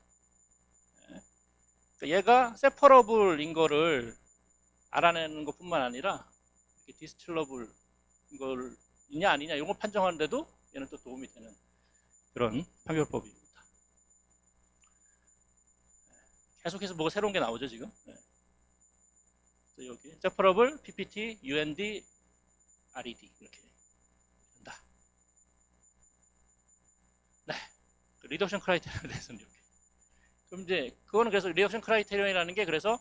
그러니까 얘가 세퍼러블인 거를 알아내는 것뿐만 아니라 이렇게 디스틸러블인 걸 있냐 아니냐 이런 걸 판정하는데도 얘는 또 도움이 되는 그런 판별법입니다. 계속해서 뭐가 새로운 게 나오죠 지금. 여기 세퍼러블, PPT, UND, RED 이렇게 된다. 네, 리덕션 크라이테리언에 대해서는 이렇게. 그럼 이제 그거는 그래서 리덕션 크라이테리언이라는 게 그래서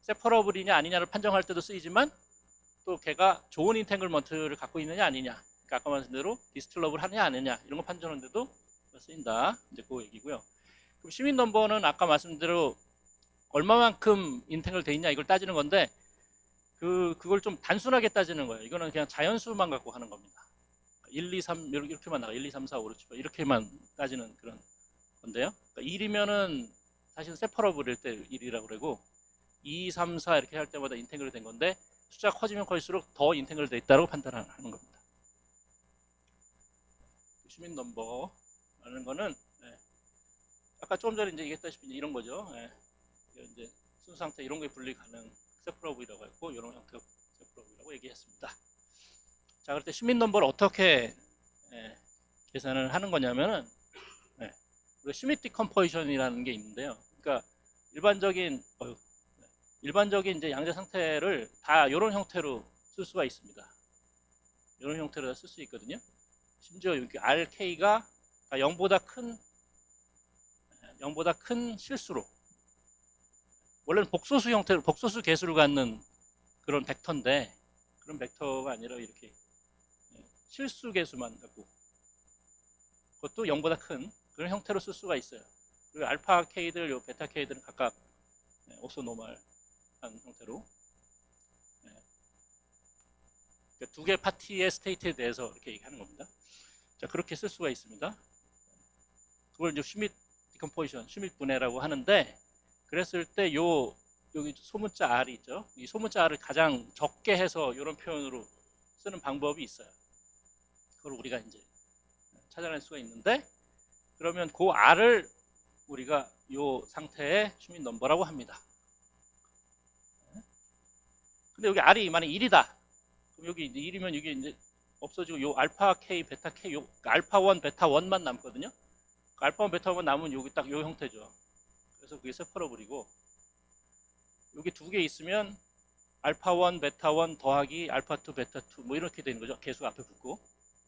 세퍼러블이냐 아니냐를 판정할 때도 쓰이지만 또 걔가 좋은 인탱글먼트를 갖고 있느냐 아니냐, 그러니까 아까 말씀한 대로 디스틀럽을 하느냐 안 하느냐 이런 거 판단하는데도 쓰인다. 이제 그 얘기고요. 그럼 시민 넘버는 아까 말씀드린 대로 얼마만큼 인탱글 돼 있냐 이걸 따지는 건데 그걸 좀 단순하게 따지는 거예요. 이거는 그냥 자연수만 갖고 하는 겁니다. 1, 2, 3 이렇게만 나가 1, 2, 3, 4, 5, 6, 7, 8 이렇게만 따지는 그런 건데요. 그러니까 1이면은 사실 세퍼러블일 때 1이라고 그러고 2, 3, 4 이렇게 할 때마다 인탱글 된 건데 숫자가 커지면 커질수록 더 인탱글 돼 있다고 판단하는 겁니다. 시민 넘버라는 거는 아까 조금 전에 이제 얘기했다시피 이런 거죠. 이제 순수 상태 이런 거에 분리 가능 세퍼러블이라고 했고 이런 형태 세퍼러블이라고 얘기했습니다. 자, 그럴 때 시민 넘버를 어떻게 계산을 하는 거냐면은 우리가 슈밋 디컴포지션이라는 게 있는데요. 그러니까 일반적인 이제 양자 상태를 다 이런 형태로 쓸 수가 있습니다. 이런 형태로 쓸 수 있거든요. 심지어 이렇게 RK가 다 0보다 큰 실수로, 원래는 복소수 형태로 복소수 개수를 갖는 그런 벡터인데 그런 벡터가 아니라 이렇게 실수 개수만 갖고 그것도 0보다 큰 그런 형태로 쓸 수가 있어요. 그리고 알파 K들, 요 베타 K들은 각각 오소노멀한 형태로 그러니까 두 개 파티의 스테이트에 대해서 이렇게 얘기하는 겁니다. 자, 그렇게 쓸 수가 있습니다. 그걸 이제 슈밋 디컴포지션, 슈밋 분해라고 하는데 그랬을 때 여기 소문자 R이 있죠. 이 소문자 R을 가장 적게 해서 이런 표현으로 쓰는 방법이 있어요. 그걸 우리가 이제 찾아낼 수가 있는데 그러면 그 R을 우리가 이 상태의 슈밋 넘버라고 합니다. 근데 여기 R이 만약 1이다. 그럼 여기 1이면 이게 이제 없어지고 요 알파 K, 베타 K, 요 알파 1, 베타 1만 남거든요. 알파 1, 베타 1만 남으면 여기 딱 요 형태죠. 그래서 그게 세퍼러블이고 여기 두 개 있으면 알파 1, 베타 1 더하기 알파 2, 베타 2 뭐 이렇게 되는 거죠. 개수가 앞에 붙고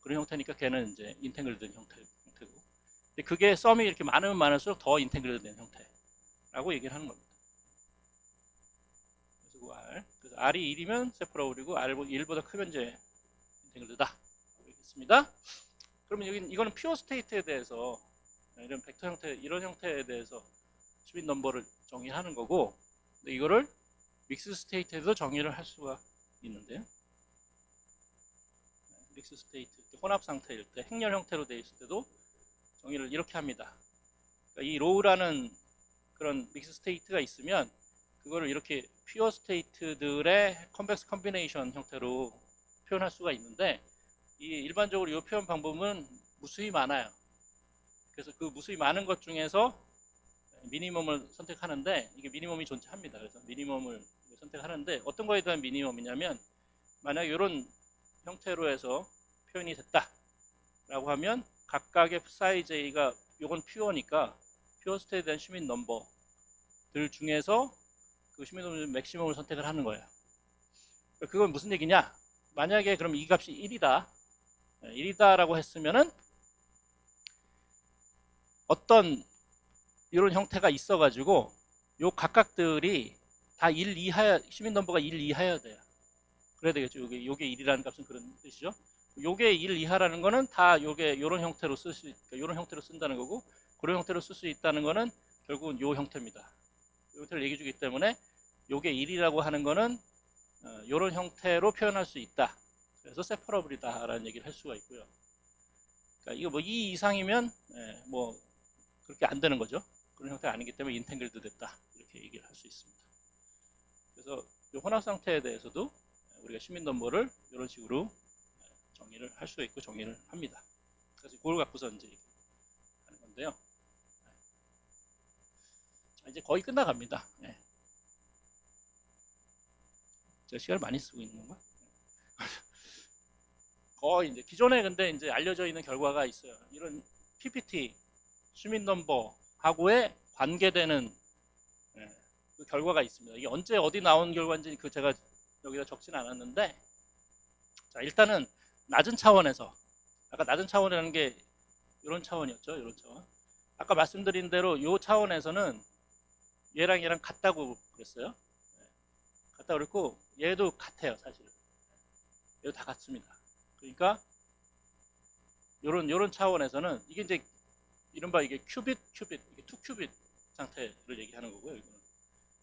그런 형태니까 걔는 이제 인탱글된 형태고. 근데 그게 썸이 이렇게 많으면 많을수록 더 인테그레이트된 형태라고 얘기를 하는 겁니다. 그래서 그 R, 그래서 R이 1이면 세퍼러블이고 R1보다 크면 이제 인테그레이트다. 알겠습니다. 그러면 여기 이거는 퓨어 스테이트에 대해서 이런 벡터 형태, 이런 형태에 대해서 슈밋 넘버를 정의하는 거고, 근데 이거를 믹스 스테이트에도 정의를 할 수가 있는데요. 믹스 스테이트, 혼합 상태일 때, 행렬 형태로 되어 있을 때도 정의를 이렇게 합니다. 그러니까 이 로우라는 그런 믹스 스테이트가 있으면 그거를 이렇게 퓨어 스테이트들의 컨벡스 컨비네이션 형태로 표현할 수가 있는데 이 일반적으로 이 표현 방법은 무수히 많아요. 그래서 그 무수히 많은 것 중에서 미니멈을 선택하는데 이게 미니멈이 존재합니다. 그래서 미니멈을 선택하는데 어떤 거에 대한 미니멈이냐면 만약 이런 형태로 해서 표현이 됐다라고 하면 각각의 psi j가 요건 퓨어니까 퓨어 스테이트에 대한 슈밋 넘버들 중에서 그 슈밋 넘버 맥시멈을 선택을 하는 거예요. 그건 무슨 얘기냐? 만약에 그럼 이 값이 1이다라고 했으면은 어떤 이런 형태가 있어가지고 요 각각들이 다 1 이하, 슈밋 넘버가 1 이하여야 돼요. 그래야 되겠죠. 요게 1이라는 값은 그런 뜻이죠. 요게 1 이하라는 거는 다 요게 요런 형태로 쓸 수, 요런 형태로 쓴다는 거고, 그런 형태로 쓸 수 있다는 거는 결국은 요 형태입니다. 요 형태를 얘기해 주기 때문에 요게 1이라고 하는 거는 요런 형태로 표현할 수 있다. 그래서 세퍼러블이다라는 얘기를 할 수가 있고요. 그러니까 이거 뭐 2 이상이면 뭐 그렇게 안 되는 거죠. 그런 형태가 아니기 때문에 인탱글드 됐다. 이렇게 얘기를 할 수 있습니다. 그래서 요 혼합 상태에 대해서도 우리가 슈밋 넘버를 이런 식으로 정의를 할 수 있고 정의를 합니다. 그래서 그걸 갖고서 이제 하는 건데요. 자, 이제 거의 끝나갑니다. 제가 시간을 많이 쓰고 있는 건가? 거의 이제 기존에 근데 이제 알려져 있는 결과가 있어요. 이런 PPT 슈밋 넘버하고의 관계되는 그 결과가 있습니다. 이게 언제 어디 나온 결과인지 그 제가 여기다 적진 않았는데, 자 일단은 낮은 차원에서, 아까 낮은 차원이라는 게 이런 차원이었죠. 이런 차원. 아까 말씀드린 대로 이 차원에서는 얘랑 같다고 그랬어요. 같다고 그랬고 얘도 같아요, 사실. 이거 다 같습니다. 그러니까 요런 차원에서는 이게 이제 이른바 이게 큐빗, 이게 2큐빗 상태를 얘기하는 거고요.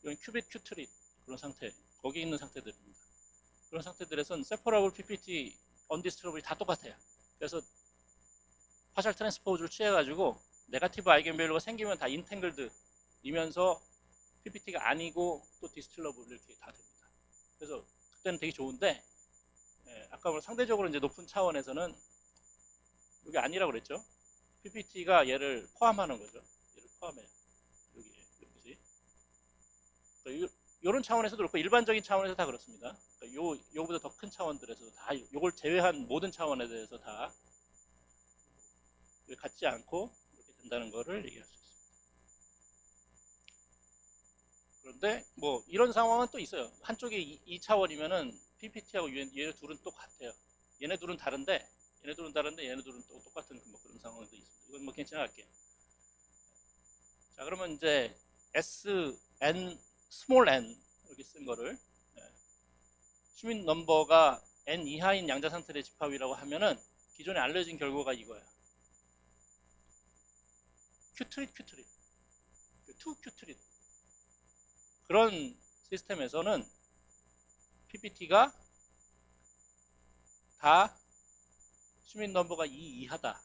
이건 큐빗, 큐트릿 그런 상태, 거기 있는 상태들입니다. 그런 상태들에서는 세퍼러블 PPT, 언디스트러블이 다 똑같아요. 그래서 파셜 트랜스포즈를 취해가지고 네가티브 아이겐밸류가 생기면 다 인탱글드이면서 PPT가 아니고 또 디스틸러블 이렇게 다 됩니다. 그래서 그때는 되게 좋은데 아까 상대적으로 이제 높은 차원에서는 여기 아니라고 그랬죠. PPT가 얘를 포함하는 거죠. 얘를 포함해요. 여기지. 그러니까 이런 차원에서도 그렇고 일반적인 차원에서 다 그렇습니다. 그러니까 요보다 더 큰 차원들에서도 다 요걸 제외한 모든 차원에 대해서 다 갖지 않고 이렇게 된다는 거를 얘기할 수 있습니다. 그런데 뭐 이런 상황은 또 있어요. 한쪽이 2차원이면은 PPT하고 얘네 둘은 똑같아요. 얘네 둘은 다른데 얘네 둘은 또 똑같은 뭐 그런 상황도 있습니다. 이건 뭐 괜찮아 할게요. 자, 그러면 이제 SN 스몰 n 이렇게 쓴 거를 슈민 넘버가 n 이하인 양자 상태의 집합이라고 하면은 기존에 알려진 결과가 이거야. 큐트릿, 2큐트릿 그런 시스템에서는 PPT가 다 슈민 넘버가 2 이하다.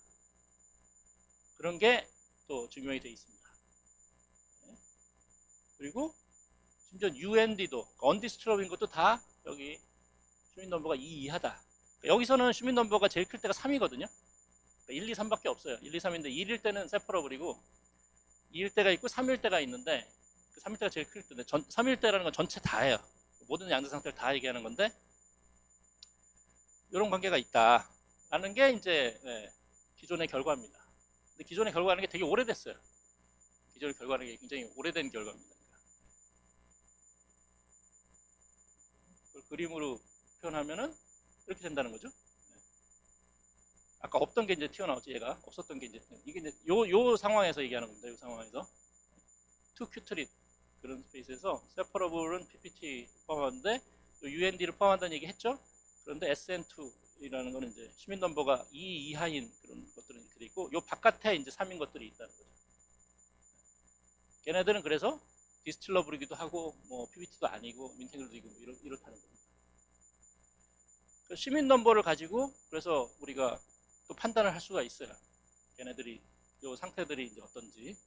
그런 게 또 증명이 되어 있습니다. 그리고 심지어 UND도 언디스트러브인 것도 다 여기 슈민 넘버가 2 이하다. 여기서는 슈민 넘버가 제일 클 때가 3이거든요. 1, 2, 3밖에 없어요. 1, 2, 3인데 1일 때는 세퍼러블이고 2일 때가 있고 3일 때가 있는데 3일 때가 제일 클 때인데 3일 때라는 건 전체 다예요. 모든 양자 상태를 다 얘기하는 건데 이런 관계가 있다라는 게 이제 기존의 결과입니다. 근데 기존의 결과라는 게 되게 오래됐어요. 기존의 결과라는 게 굉장히 오래된 결과입니다. 그걸 그림으로 표현하면은 이렇게 된다는 거죠. 아까 없던 게 이제 튀어나오지, 얘가 없었던 게 이제 이게 이제 요 상황에서 얘기하는 겁니다. 요 상황에서 2큐트릿 그런 스페이스에서 세퍼러블은 PPT 포함하는데 UND를 포함한다는 얘기 했죠. 그런데 SN2이라는 거는 이제 시민 넘버가 2 이하인 그런 것들은 이렇게 돼 있고 요 바깥에 이제 3인 것들이 있다는 거죠. 걔네들은 그래서 디스틸러블이기도 하고 뭐 PPT도 아니고 민탱글도 뭐 이렇다는 겁니다. 시민 넘버를 가지고 그래서 우리가 또 판단을 할 수가 있어요. 걔네들이 요 상태들이 이제 어떤지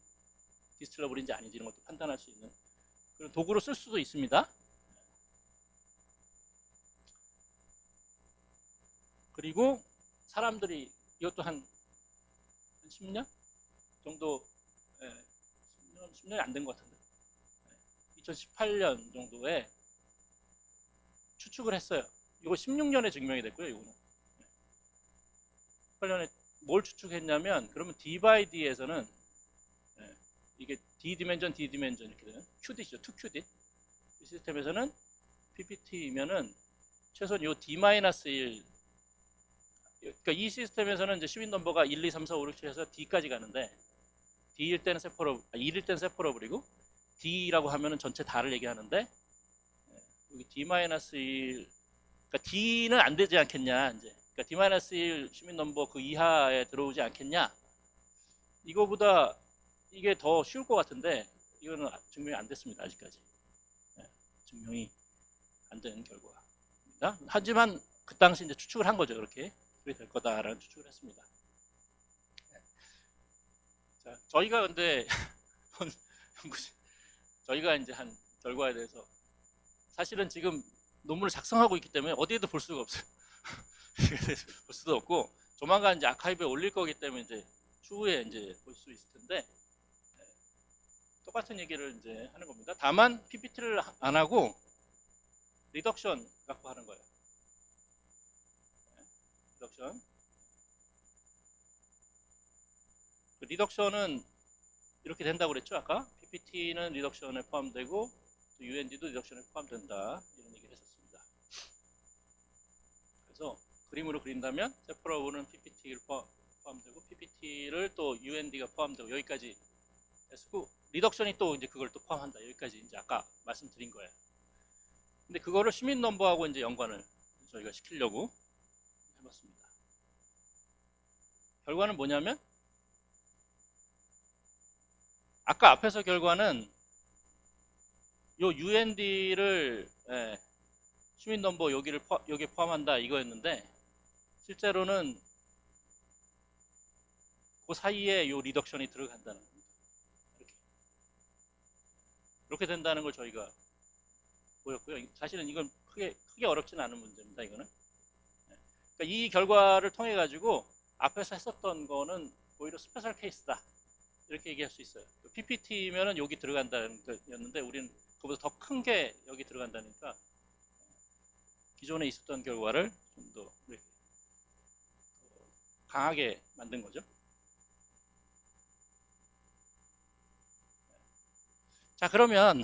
디스틸러블인지 아닌지 이런 것도 판단할 수 있는 그런 도구로 쓸 수도 있습니다. 그리고 사람들이 이것도 한 10년 정도 10년이 안 된 것 같은데 2018년 정도에 추측을 했어요. 이거 16년에 증명이 됐고요. 이거는 18년에 뭘 추측했냐면 그러면 D by D에서는 이게 D 디멘전 이렇게 되는 큐딧이죠. 2큐딧 이 시스템에서는 PPT면은 최소한 요 D-1 그러니까 이 시스템에서는 이제 시민 넘버가 1, 2, 3, 4, 5, 6, 7 해서 D까지 가는데 D일 때는 세퍼러블, 1일 때는 세퍼러블이고 D라고 하면은 전체 다를 얘기하는데 여기 D-1 그러니까 D는 안 되지 않겠냐 이제 그러니까 D-1 시민 넘버 그 이하에 들어오지 않겠냐 이거보다 이게 더 쉬울 것 같은데 이거는 증명이 안 됐습니다. 아직까지 증명이 안 된 결과입니다. 하지만 그 당시 이제 추측을 한 거죠. 그렇게 될 거다라는 추측을 했습니다. 자, 저희가 근데 저희가 이제 한 결과에 대해서 사실은 지금 논문을 작성하고 있기 때문에 어디에도 볼 수가 없어요. 볼 수도 없고 조만간 이제 아카이브에 올릴 거기 때문에 이제 추후에 이제 볼 수 있을 텐데 똑같은 얘기를 이제 하는 겁니다. 다만 PPT를 안 하고 리덕션 갖고 하는 거예요. 리덕션. 그 리덕션은 이렇게 된다고 그랬죠 아까 PPT는 리덕션에 포함되고 또 UND도 리덕션에 포함된다 이런 얘기를 했었습니다. 그래서 그림으로 그린다면 세퍼러블은 PPT를 포함되고 PPT를 또 UND가 포함되고 여기까지 했고 리덕션이 또 이제 그걸 또 포함한다 여기까지 이제 아까 말씀드린 거예요. 근데 그거를 시민 넘버하고 이제 연관을 저희가 시키려고 해봤습니다. 결과는 뭐냐면 아까 앞에서 결과는 요 UND를 시민 넘버 여기에 포함한다 이거였는데 실제로는 그 사이에 요 리덕션이 들어간다는 겁니다. 이렇게 된다는 걸 저희가 보였고요. 사실은 이건 크게 어렵지는 않은 문제입니다. 이거는. 그러니까 이 결과를 통해 가지고 앞에서 했었던 거는 오히려 스페셜 케이스다 이렇게 얘기할 수 있어요. PPT면은 여기 들어간다는 거였는데 우리는 그보다 더 큰 게 여기 들어간다니까 기존에 있었던 결과를 좀 더 강하게 만든 거죠. 자, 그러면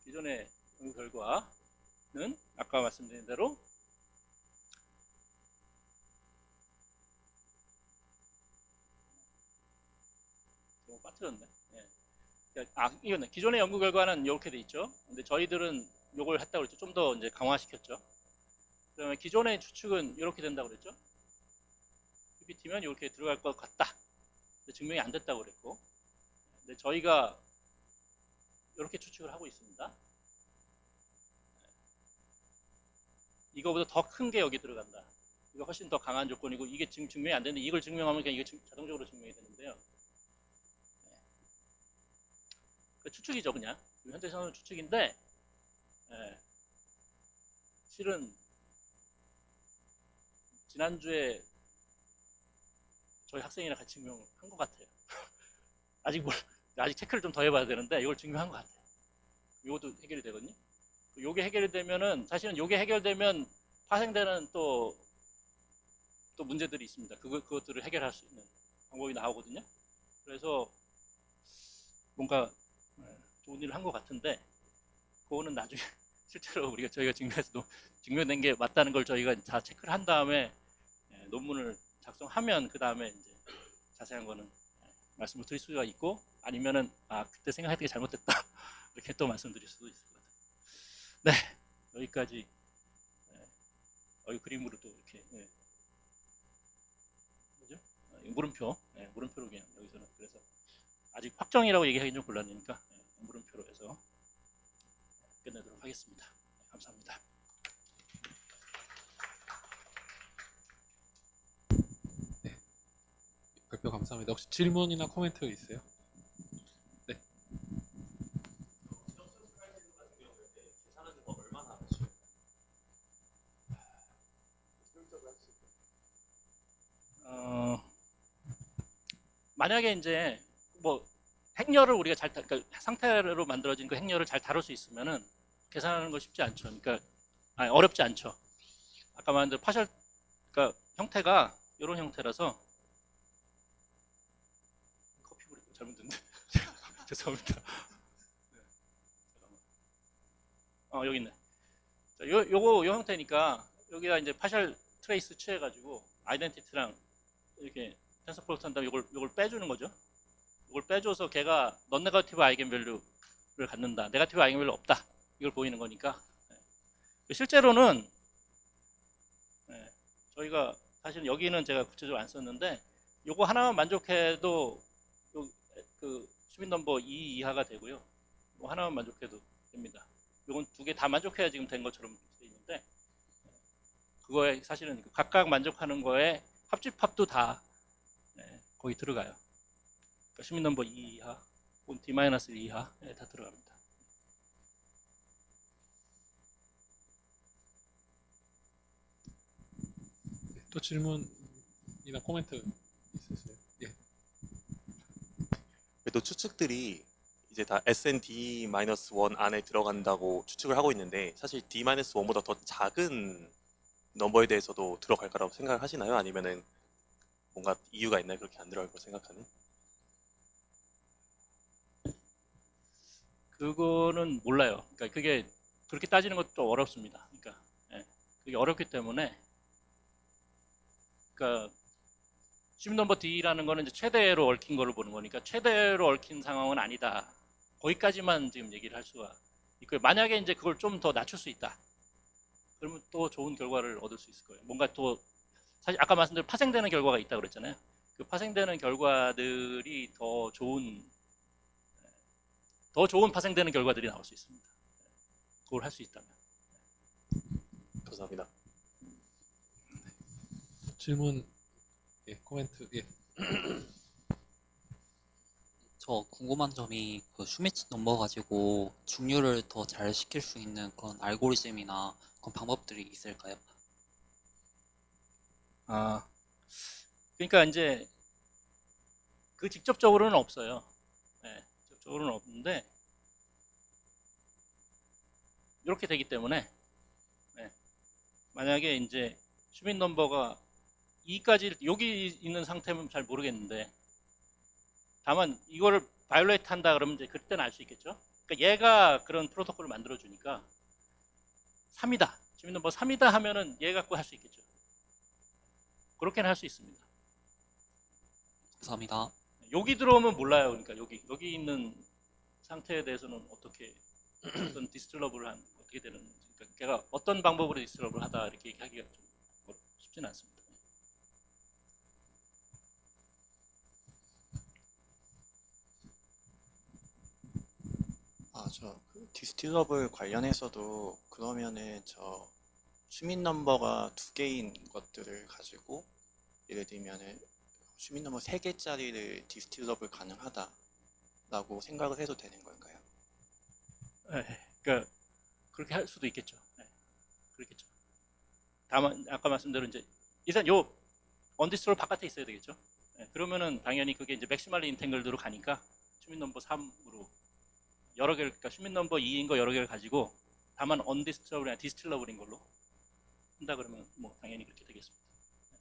기존의 연구 결과는 아까 말씀드린 대로 너무 빠뜨렸네. 이거는 기존의 연구 결과는 이렇게 돼 있죠. 근데 저희들은 요걸 했다고 그랬죠. 좀 더 이제 강화시켰죠. 그러면 기존의 추측은 이렇게 된다고 그랬죠. PPT면 이렇게 들어갈 것 같다. 근데 증명이 안 됐다고 그랬고. 근데 저희가 이렇게 추측을 하고 있습니다. 이거보다 더 큰 게 여기 들어간다. 이거 훨씬 더 강한 조건이고 이게 지금 증명이 안 되는데 이걸 증명하면 그냥 이게 자동적으로 증명이 되는데요. 추측이죠, 그냥. 현재에서는 추측인데 실은 지난주에 저희 학생이랑 같이 증명한 것 같아요. 아직 체크를 좀 더 해봐야 되는데 이걸 증명한 것 같아요. 이것도 해결이 되거든요. 이게 해결이 되면은 사실은 이게 해결되면 파생되는 또 문제들이 있습니다. 그것들을 해결할 수 있는 방법이 나오거든요. 그래서 뭔가 좋은 일을 한 것 같은데 그거는 나중에 실제로 저희가 증명해서 증명된 게 맞다는 걸 저희가 다 체크를 한 다음에 논문을 작성하면 그 다음에 이제 자세한 거는 말씀을 드릴 수가 있고 아니면은 그때 생각했던 게 잘못됐다 이렇게 또 말씀드릴 수도 있을 것 같아요. 네, 여기까지 여기 그림으로 또 이렇게 뭐죠? 물음표로 그냥 여기서는 그래서 아직 확정이라고 얘기하기 좀 곤란하니까 물음표로 해서 끝내도록 하겠습니다. 감사합니다. 네, 발표 감사합니다. 혹시 질문이나 코멘트 있어요? 네. 만약에 이제 뭐 행렬을 우리가 그러니까 상태로 만들어진 그 행렬을 잘 다룰 수 있으면은 계산하는 거 쉽지 않죠. 그러니까 어렵지 않죠. 아까 말한 대로 그러니까 형태가 이런 형태라서 커피 뿌리고 잘못됐는데 죄송합니다. 여기 있네. 자, 요 형태니까 여기가 이제 파셜 트레이스 취해가지고 아이덴티티랑 이렇게 텐서플로트 한 다음에 요걸 빼주는 거죠. 이걸 빼줘서 걔가 넌 네거티브 아이겐밸류를 갖는다. 네거티브 아이겐밸류 없다. 이걸 보이는 거니까. 실제로는 저희가 사실 여기는 제가 구체적으로 안 썼는데 요거 하나만 만족해도 그 시민 넘버 2 이하가 되고요. 뭐 하나만 만족해도 됩니다. 요건 두 개 다 만족해야 지금 된 것처럼 돼 있는데 그거에 사실은 각각 만족하는 거에 합집합도 다 거기 들어가요. 그러니까 시민 넘버 2 이하, 혹은 D-1 이하에 다 들어갑니다. 네, 또 질문이나 코멘트 있으세요? 예. 그래도 추측들이 이제 다 SND-1 안에 들어간다고 추측을 하고 있는데 사실 D-1보다 더 작은 넘버에 대해서도 들어갈 거라고 생각하시나요? 아니면은 뭔가 이유가 있나요? 그렇게 안 들어갈 거 생각하는? 그거는 몰라요. 그러니까 그게 그렇게 따지는 것도 어렵습니다. 그러니까 그게 어렵기 때문에 그러니까 시민 넘버 D라는 거는 이제 최대로 얽힌 거를 보는 거니까 최대로 얽힌 상황은 아니다. 거기까지만 지금 얘기를 할 수가 있고요. 만약에 이제 그걸 좀 더 낮출 수 있다. 그러면 또 좋은 결과를 얻을 수 있을 거예요. 뭔가 또 사실 아까 말씀드린 파생되는 결과가 있다고 그랬잖아요. 그 파생되는 결과들이 더 좋은 파생되는 결과들이 나올 수 있습니다. 그걸 할 수 있다면. 감사합니다. 질문, 예, 코멘트, 예. 저 궁금한 점이 그 슈미츠 넘버 가지고 중류를 더 잘 시킬 수 있는 그런 알고리즘이나 그런 방법들이 있을까요? 아, 그러니까 이제 그 직접적으로는 없어요. 네, 직접적으로는 없는데 이렇게 되기 때문에 네, 만약에 이제 슈밋 넘버가 2까지 여기 있는 상태면 잘 모르겠는데 다만 이거를 바이올레이트 한다 그러면 이제 그때는 알 수 있겠죠. 그러니까 얘가 그런 프로토콜을 만들어 주니까 3이다. 슈밋 넘버 3이다 하면은 얘 갖고 할 수 있겠죠. 그렇게는 할 수 있습니다. 감사합니다. 여기 들어오면 몰라요. 그러니까 여기 있는 상태에 대해서는 어떻게 어떤 디스틸러블을 어떻게 되는지, 그러니까 걔가 어떤 방법으로 디스틸러블 하다 이렇게 얘기하기가 좀 쉽지는 않습니다. 그 디스틸러블 관련해서도 그러면은 저 슈밋 넘버가 두 개인 것들을 가지고 예를 들면은 슈밋 넘버 세 개짜리를 디스틸러블 가능하다라고 생각을 해도 되는 걸까요? 네, 그러니까 그렇게 할 수도 있겠죠. 네, 그렇겠죠. 다만 아까 말씀대로 이제 일단 요 언디스톨 바깥에 있어야 되겠죠. 네, 그러면은 당연히 그게 이제 맥시멀리 인탱글드로 가니까 슈밋 넘버 3으로 여러 개를, 그러니까 슈밋 넘버 2인 거 여러 개를 가지고 다만 언디스틸러블이나 디스틸러블인 걸로 한다 그러면 뭐 당연히 그렇게 되겠습니다.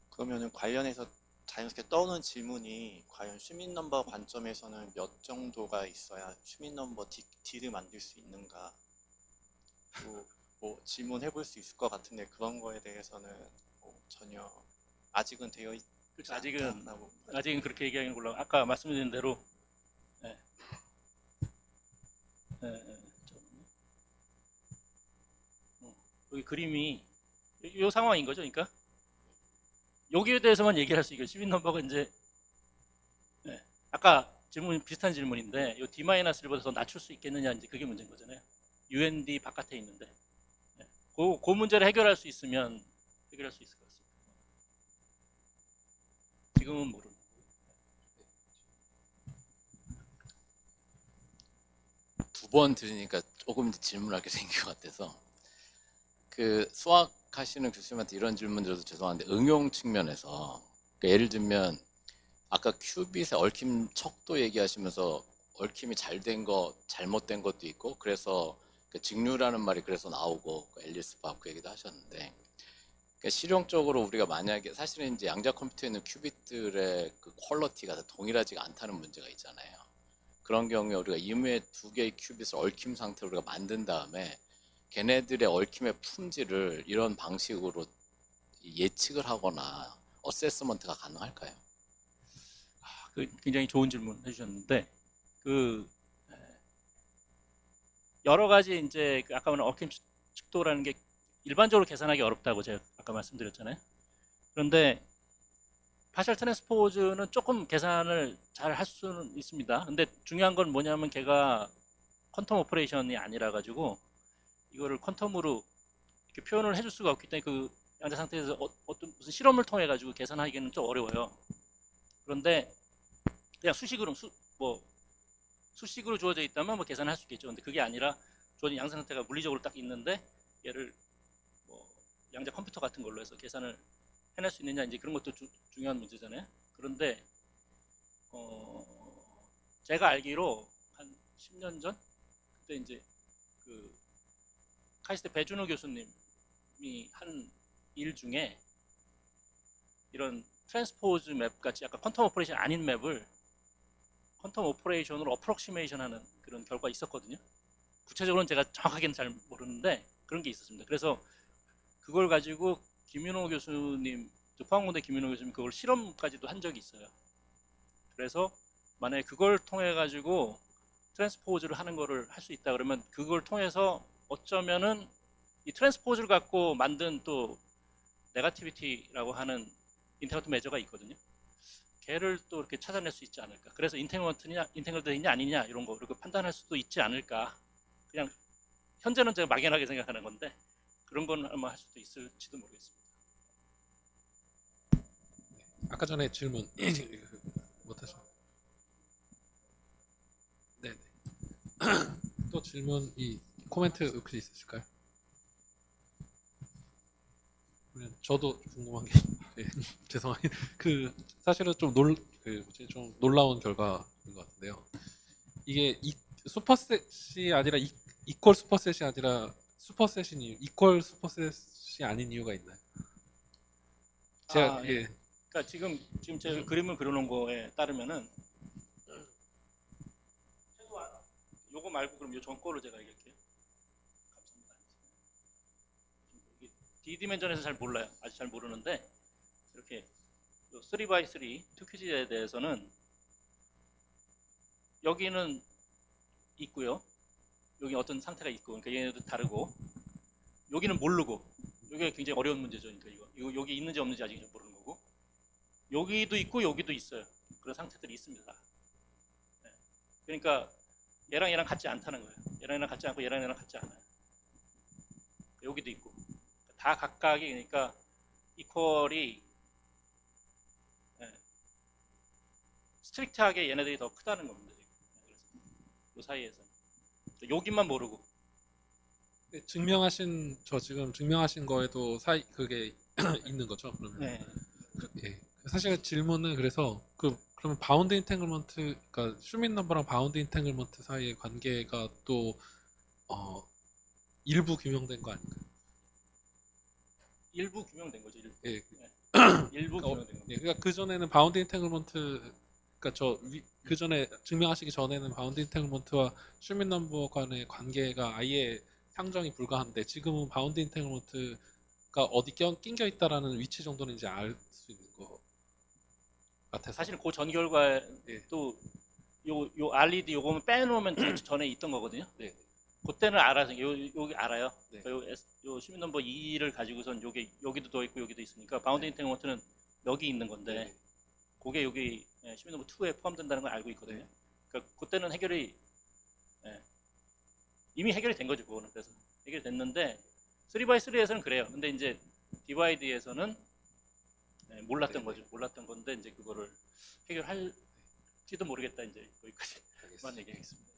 그러면은 관련해서 자연스럽게 떠오르는 질문이 과연 슈밋 넘버 관점에서는 몇 정도가 있어야 슈밋 넘버 D를 만들 수 있는가? 뭐 질문해 볼 수 있을 것 같은데 그런 거에 대해서는 뭐 전혀 아직은 되어 있지 그렇죠. 아직은 않다라고 그렇게 얘기하기는 곤란하고 아까 말씀드린 대로 예, 잠깐만요. 여기 그림이 이 상황인 거죠. 그러니까 여기에 대해서만 얘기할 수 있고 시빈 넘버가 이제 예, 아까 질문 비슷한 질문인데 이 D-1보다 더 낮출 수 있겠느냐 이제 그게 문제인 거잖아요. UND 바깥에 있는데 예, 그 문제를 해결할 수 있으면 해결할 수 있을 것 같습니다. 지금은 모르는. 두 번 들으니까 조금 질문할 게 생긴 것 같아서 그 수학하시는 교수님한테 이런 질문 드려도 죄송한데 응용 측면에서 그러니까 예를 들면 아까 큐빗의 얽힘 척도 얘기하시면서 얽힘이 잘 된 거 잘못된 것도 있고 그래서 그 직류라는 말이 그래서 나오고 그 앨리스 바크 얘기도 하셨는데 그러니까 실용적으로 우리가 만약에 사실은 이제 양자 컴퓨터에 있는 큐빗들의 그 퀄러티가 동일하지가 않다는 문제가 있잖아요. 그런 경우에 우리가 이후에 두 개의 큐빗을 얽힘 상태로 우리가 만든 다음에 걔네들의 얽힘의 품질을 이런 방식으로 예측을 하거나 어세스먼트가 가능할까요? 그 굉장히 좋은 질문 해주셨는데 그 여러 가지 이제 그 아까 말한 얽힘 측도라는 게 일반적으로 계산하기 어렵다고 제가 아까 말씀드렸잖아요. 그런데 파셜 트랜스포즈는 조금 계산을 잘 할 수는 있습니다. 근데 중요한 건 뭐냐면 걔가 퀀텀 오퍼레이션이 아니라 가지고 이거를 퀀텀으로 이렇게 표현을 해줄 수가 없기 때문에 그 양자 상태에서 어떤 무슨 실험을 통해 가지고 계산하기는 좀 어려워요. 그런데 그냥 수식으로 주어져 있다면 뭐 계산할 수 있겠죠. 근데 그게 아니라 주어진 양자 상태가 물리적으로 딱 있는데 얘를 뭐 양자 컴퓨터 같은 걸로 해서 계산을 해낼 수 있느냐 이제 그런 것도 중요한 문제잖아요. 그런데 제가 알기로 한 10년 전 그때 이제 그 카이스트 배준호 교수님이 한 일 중에 이런 트랜스포즈 맵 같이 약간 퀀텀 오퍼레이션 아닌 맵을 퀀텀 오퍼레이션으로 어프록시메이션 하는 그런 결과가 있었거든요. 구체적으로는 제가 정확하게는 잘 모르는데 그런 게 있었습니다. 그래서 그걸 가지고 김윤호 교수님, 포항공대 김윤호 교수님 그걸 실험까지도 한 적이 있어요. 그래서 만약에 그걸 통해 가지고 트랜스포즈를 하는 거를 할 수 있다 그러면 그걸 통해서 어쩌면은 이 트랜스포즈를 갖고 만든 또 네거티비티라고 하는 인테그러트 메저가 있거든요. 걔를 또 이렇게 찾아낼 수 있지 않을까. 그래서 인테그러트냐 아니냐 이런 거 이렇게 판단할 수도 있지 않을까. 그냥 현재는 제가 막연하게 생각하는 건데 그런 건 아마 할 수도 있을지도 모르겠습니다. 아까 전에 질문 못하죠. 네. 또 질문 이 코멘트 혹시 있으실까요? 그러면 저도 궁금한 게 네, 죄송합니다. 그 사실은 좀 놀라운 결과인 것 같은데요. 이게 슈퍼셋이 아니라 이퀄 슈퍼셋이 아니라 슈퍼셋이 이퀄 슈퍼셋이 아닌 이유가 있나요? 제가 아, 예. 그러니까 지금 제가 그림을 그려놓은 거에 따르면은 최소한 요거 말고 그럼 요 전 거로 제가 얘기할게요. 감사합니다. 이게 D디멘전에서 잘 몰라요. 아직 잘 모르는데 이렇게 3x3 투퀴즈에 대해서는 여기는 있고요. 여기 어떤 상태가 있고, 그러니까 얘네도 다르고, 여기는 모르고, 여기가 굉장히 어려운 문제죠. 그러니까 이거 여기 있는지 없는지 아직 모르는 거고, 여기도 있고 여기도 있어요. 그런 상태들이 있습니다. 네. 그러니까 얘랑 같지 않다는 거예요. 얘랑 같지 않고 얘랑 같지 않아요. 여기도 있고, 다 각각이 그러니까 이퀄이 스트릭트하게 얘네들이 더 크다는 겁니다. 그래서 이 사이에서 여기만 모르고. 지금 증명하신 거에도 그게 있는 거죠? 그러면 네. 예. 사실 질문은 그래서 그러면 바운드 인탱글먼트, 그러니까 슈밋 넘버랑 바운드 인탱글먼트 사이의 관계가 또 일부 규명된 거 아닌가요? 일부 규명된 거죠. 일부, 예. 일부 규명된 겁니다. 예. 그러니까 그 전에는 바운드 인탱글먼트, 그러니까 그 전에 증명하시기 전에는 바운드 인탱글먼트와 슈밋 넘버 간의 관계가 아예 상정이 불가한데 지금은 바운드 인탱글먼트가 어디 낑겨 있다라는 위치 정도는 이제 알 수 있는 거 같아서. 사실 그 전 결과에 예. 또 요 RED 요거만 빼놓으면 전에 있던 거거든요. 네. 그때는 알아서 여기 알아요. 네. 그러니까 요 시민 넘버 2를 가지고선 여기도 더 있고 여기도 있으니까 바운드 인테그먼트는 여기 있는 건데 네. 그게 여기 시민 넘버 2에 포함된다는 걸 알고 있거든요. 그러니까 그때는 해결이 이미 해결이 된 거죠. 그거는 그래서 해결이 됐는데 3x3에서는 그래요. 근데 이제 디바이드에서는 몰랐던 네. 거죠. 몰랐던 건데 이제 그거를 해결할지도 모르겠다. 이제 거기까지만 얘기하겠습니다.